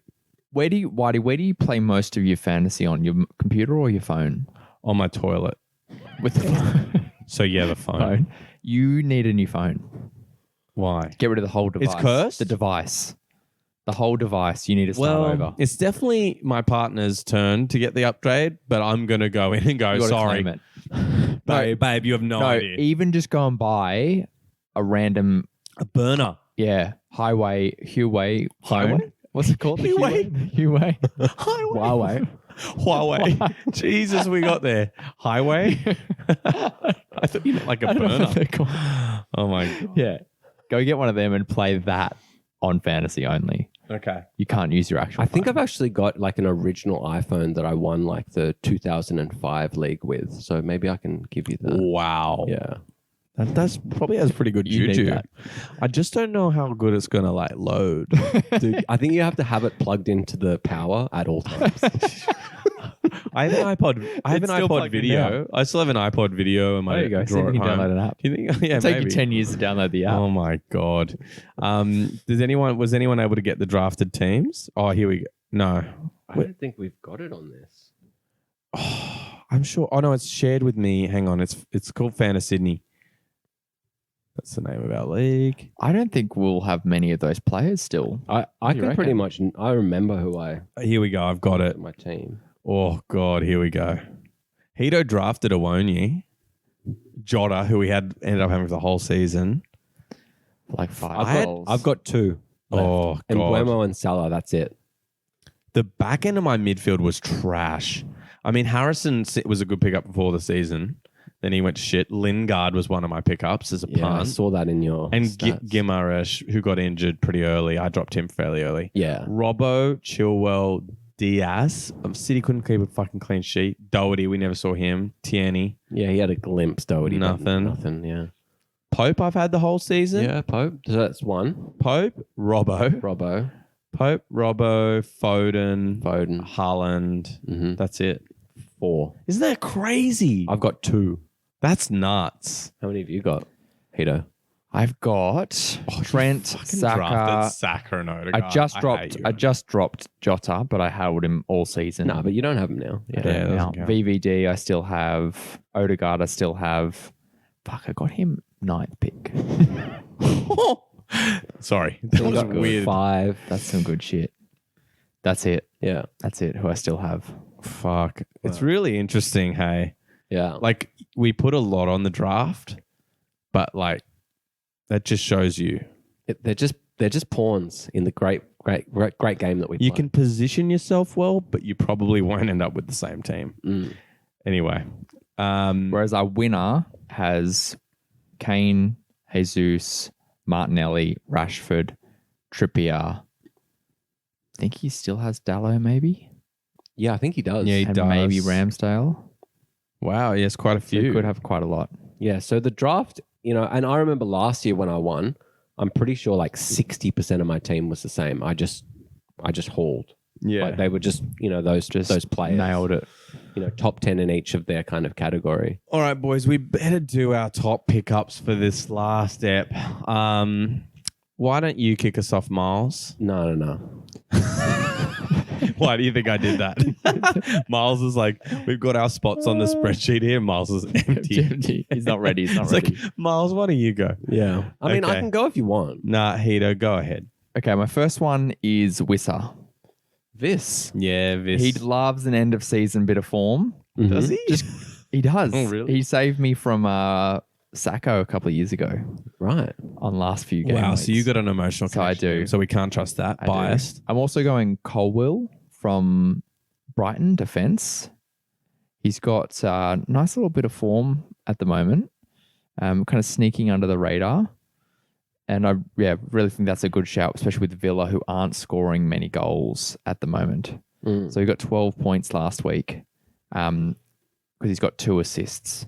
where do you play most of your fantasy on? Your computer or your phone? On my toilet. With the phone. So yeah, the phone. phone. You need a new phone. Why? Get rid of the whole device. It's cursed? The device. The whole device. You need to start over. It's definitely my partner's turn to get the upgrade, but I'm going to go in and go, You gotta sorry, claim it. babe, you have no No, idea. even just go and buy a random, A burner. Huawei phone. Highway? What's it called? The Huawei. Huawei. Huawei. Huawei. Jesus, we got there. Highway? I thought you meant like a I don't know burner. what they're called. Oh my God. Yeah. Go get one of them and play that on fantasy only. Okay. You can't use your actual I think phone. I've actually got like an original iPhone that I won like the 2005 league with. So maybe I can give you that. Wow. Yeah. That does probably has pretty good You need juju. that. I just don't know how good it's gonna like load. Dude, I think you have to have it plugged into the power at all times. I have an iPod. I have It's an still iPod plugged in video. I still have an iPod video in my There you go. See if drawer you at can home. download an app. Do you think? Yeah, It'll take maybe. you 10 years to download the app. Oh my god. Was anyone able to get the drafted teams? Oh, here we go. No. I don't think we've got it on this. I'm sure. Oh no, it's shared with me. Hang on. It's called Fan of Sydney. That's the name of our league. I don't think we'll have many of those players still. I you can pretty reckon? much. I remember who I Here we go. I've got it. my team. Oh god, here we go. Hito drafted Awonyi. Jota, who we ended up having for the whole season. Like 5 I've goals. got two. Left. Oh and god. Buemo and Salah. That's it. The back end of my midfield was trash. I mean, Harrison was a good pickup before the season. Then he went to shit. Lingard was one of my pickups as a Yeah, I punt. saw that in your And stats. Gimaresh, who got injured pretty early. I dropped him fairly early. Yeah. Robbo, Chilwell, Diaz. City couldn't keep a fucking clean sheet. Doherty, we never saw him. Tierney. Yeah, he had a glimpse, Doherty. but Nothing. Nothing, yeah. Pope, I've had the whole season. Yeah, Pope. So that's one. Pope, Robbo. Robbo, Pope, Robbo, Foden, Foden. Haaland. Mm-hmm. That's it. 4. Isn't that crazy? I've got 2. That's nuts. How many have you got, Hito? I've got Trent, Saka. Drafted Saka and Odegaard. I just dropped. hate you. I just dropped Jota, but I held him all season. No, but you don't have him now. I Yeah. don't Yeah, it now. doesn't count. VVD, I still have Odegaard. I still have. Fuck, I got him 9th pick. Sorry, that You was got weird. 5. That's some good shit. That's it. Yeah. That's it. Who I still have. Fuck, it's really interesting. Hey, Yeah. like we put a lot on the draft, but like that just shows you They're just pawns in the great game that we you play. can position yourself well, but you probably won't end up with the same team. Mm. Anyway, Whereas our winner has Kane, Jesus, Martinelli, Rashford, Trippier. I think he still has Dallo, maybe, Yeah, I think he does. Yeah, he and does. maybe Ramsdale. wow, yes, quite a So few. you could have quite a lot. Yeah. So the draft, and I remember last year when I won, I'm pretty sure like 60% of my team was the same. I just hauled. yeah, Like they were just, those players. Nailed it. Top 10 in each of their kind of category. All right, boys, we better do our top pickups for this last step. Why don't you kick us off, Miles? No. Why do you think I did that? Miles is like, we've got our spots on the spreadsheet here. Miles is empty. He's not ready. He's not It's ready. like, Miles, why don't you go? Yeah. I mean, I Okay. can go if you want. Nah, Hito, go ahead. Okay, my first one is Wissa. This. Yeah, this. He loves an end of season bit of form. Does he? He does. Oh, really? He saved me from Sacco a couple of years ago Right. on last few games. Wow, so you got an emotional So I connection to do. him, so we can't trust that. I do. Biased. I'm also going Colwill from Brighton defense. He's got a nice little bit of form at the moment, kind of sneaking under the radar. And I really think that's a good shout, especially with Villa, who aren't scoring many goals at the moment. Mm. So he got 12 points last week because he's got 2 assists.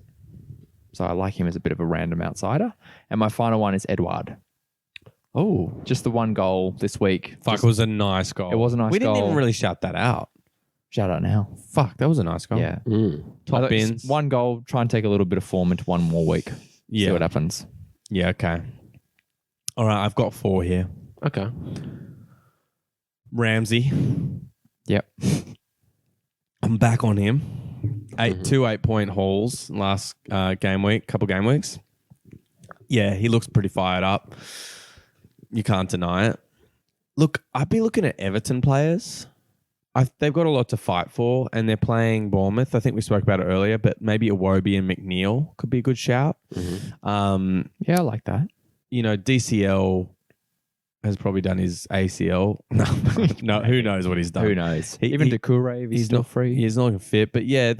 So I like him as a bit of a random outsider. And my final one is Edouard. Oh. Just the 1 goal this week. Fuck, Just it was a nice goal. It was a nice We didn't goal. even really shout that out. shout out now. Fuck, that was a nice goal. Yeah. Mm. Top I thought just bins. 1 goal, try and take a little bit of form into 1 more week. See Yeah. what happens. Yeah, okay. All right, I've got 4 here. Okay. Ramsey. Yep. I'm back on him. 2 8-point hauls last game weeks. Yeah, he looks pretty fired up. You can't deny it. Look, I'd be looking at Everton players. They've got a lot to fight for, and they're playing Bournemouth. I think we spoke about it earlier, but maybe Iwobi and McNeil could be a good shout. Yeah, I like that. DCL has probably done his ACL. No, who knows what he's done? Who knows? He- Even he- Doucouré, if he's still not free. He's not looking fit, but yeah,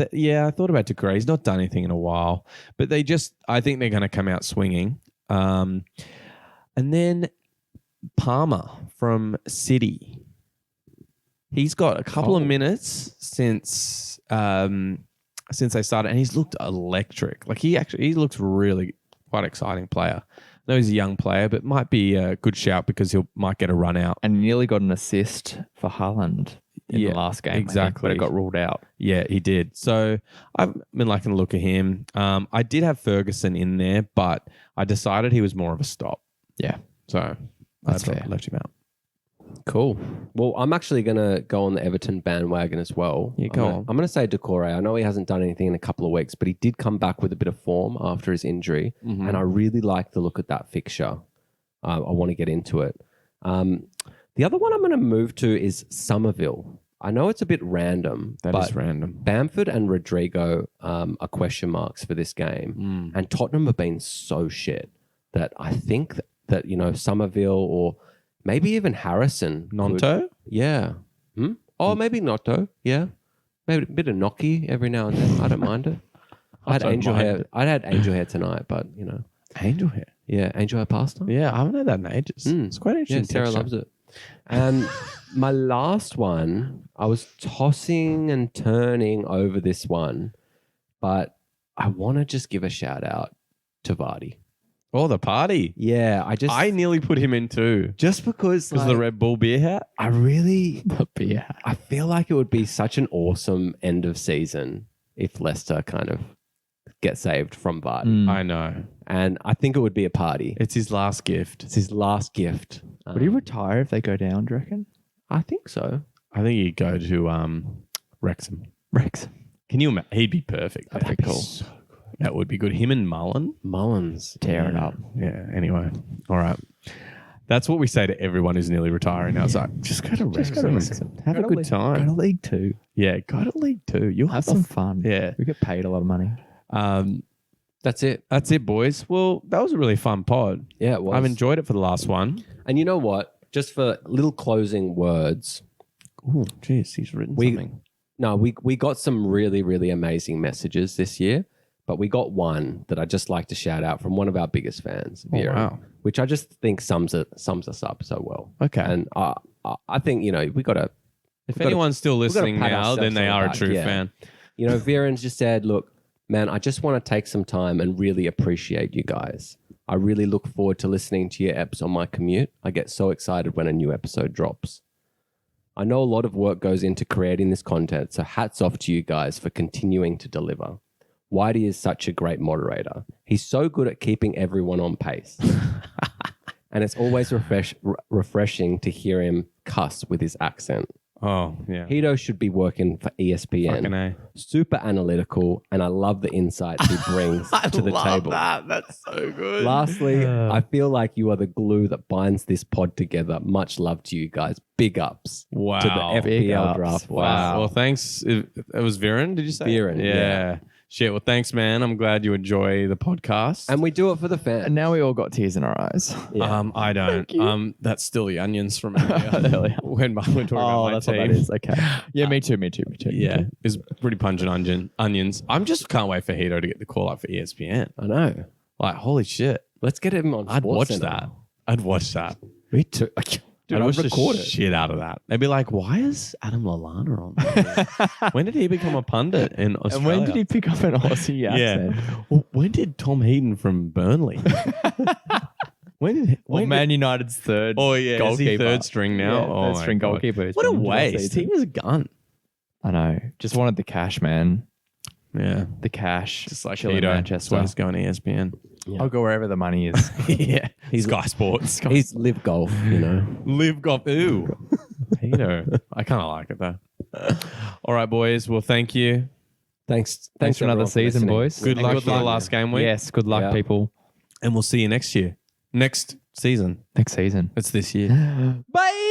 I thought about Doucouré. He's not done anything in a while, but I think they're going to come out swinging. And then Palmer from City. He's got a couple of minutes since they started, and he's looked electric. Like he looks really quite exciting player. I know he's a young player, but might be a good shout because might get a run out. And he nearly got an assist for Haaland in the last game. I think, exactly. but it got ruled out. Yeah, he did. So I've been liking the look of him. I did have Ferguson in there, but I decided he was more of a stop. Yeah. So That's I fair. left him out. Cool. Well, I'm actually going to go on the Everton bandwagon as well. Yeah, go on. I'm going to say Decore. I know he hasn't done anything in a couple of weeks, but he did come back with a bit of form after his injury. Mm-hmm. And I really like the look at that fixture. I want to get into it. The other one I'm going to move to is Somerville. I know it's a bit random, That but is random. Bamford and Rodrigo are question marks for this game. And Tottenham have been so shit that I think that Somerville or maybe even Harrison. Nonto? Yeah. Oh, maybe Notto. Yeah. Maybe a bit of Noki every now and then. I don't mind it. I had don't angel mind hair. it. I had angel hair tonight, but Angel hair. yeah, angel hair pasta. Yeah, I haven't had that in ages. It's quite Yeah, interesting. Sarah texture. loves it. And my last one, I was tossing and turning over this one, but I want to just give a shout out to Vardy. Oh, the party. Yeah, I nearly put him in too. just because Because of the Red Bull beer hat? I really The beer. I feel like it would be such an awesome end of season if Leicester kind of get saved from Vardy. I know. And I think it would be a party. It's his last gift. It's his last gift. Would he retire if they go down, do you reckon? I think so. I think he'd go to Wrexham. Rex. Can you imagine? He'd be perfect. That'd be cool. So good. That would be good. Him and Mullen. Mullins. Tear it up. Yeah. Anyway. All right. That's what we say to everyone who's nearly retiring now. It's like, just go to Wrexham. Have Go a to good League- time. Go to League Two. Yeah. Go to League Two. You'll Have some fun. Yeah. We get paid a lot of money. That's it. That's it, boys. Well, that was a really fun pod. Yeah, it was. I've enjoyed it for the last one. And you know what? Just for little closing words, Oh, jeez, he's written something. we got some really, really amazing messages this year, but we got one that I just like to shout out from one of our biggest fans, Vera, wow. which I just think sums us up so well. Okay. And I think, we got to, If gotta- anyone's still gotta listening pat now, then ourselves they on the are a back, true yeah. fan. Viren's just said, look, man, I just want to take some time and really appreciate you guys. I really look forward to listening to your eps on my commute. I get so excited when a new episode drops. I know a lot of work goes into creating this content, so hats off to you guys for continuing to deliver. Whitey is such a great moderator. He's so good at keeping everyone on pace. And it's always refreshing to hear him cuss with his accent. Oh, yeah. Hito should be working for ESPN. Fucking A. Super analytical, and I love the insights he brings to the table. That's so good. Lastly, I feel like you are the glue that binds this pod together. Much love to you guys. Big ups Wow. to the Big FPL ups. draft. Wow. Well, thanks. It was Viren, did you say? Viren, yeah. Shit. Well, thanks, man. I'm glad you enjoy the podcast. And we do it for the fans. And now we all got tears in our eyes. Yeah. I don't. That's still the onions from earlier. Earlier. when we're talking about my that's team. what that is. Okay. Yeah, me too. Yeah, it's pretty pungent onions. I'm just can't wait for Hito to get the call up for ESPN. I know. Like, holy shit. Let's get him on. I'd watch SportsCenter. that. I'd watch that. Me too. Dude, I'd I watch the record it. shit out of that. They'd be like, why is Adam Lallana on there? When did he become a pundit in Australia? And when did he pick up an Aussie accent? Well, when did Tom Heaton from Burnley? Well, Man United's third Oh, yeah. Is he goalkeeper. third string now? Yeah, oh, third my string God. goalkeeper. He's What a been injured all waste. season. He was a gun. I know. Just wanted the cash, man. Yeah. The cash. Just like chilling in Hito. That's Manchester. why he's going to ESPN. Yeah. I'll go wherever the money is. Yeah. He's Sky Sports. He's live golf, Live golf. Ooh. Hito. I kind of like it though. All right, boys. Well, thank you. Thanks Thanks for another everyone season, listening. boys. Good And luck for the last game week. Yes, good luck, Yeah. people. And we'll see you next year. Next season. Next season. It's this year. Bye.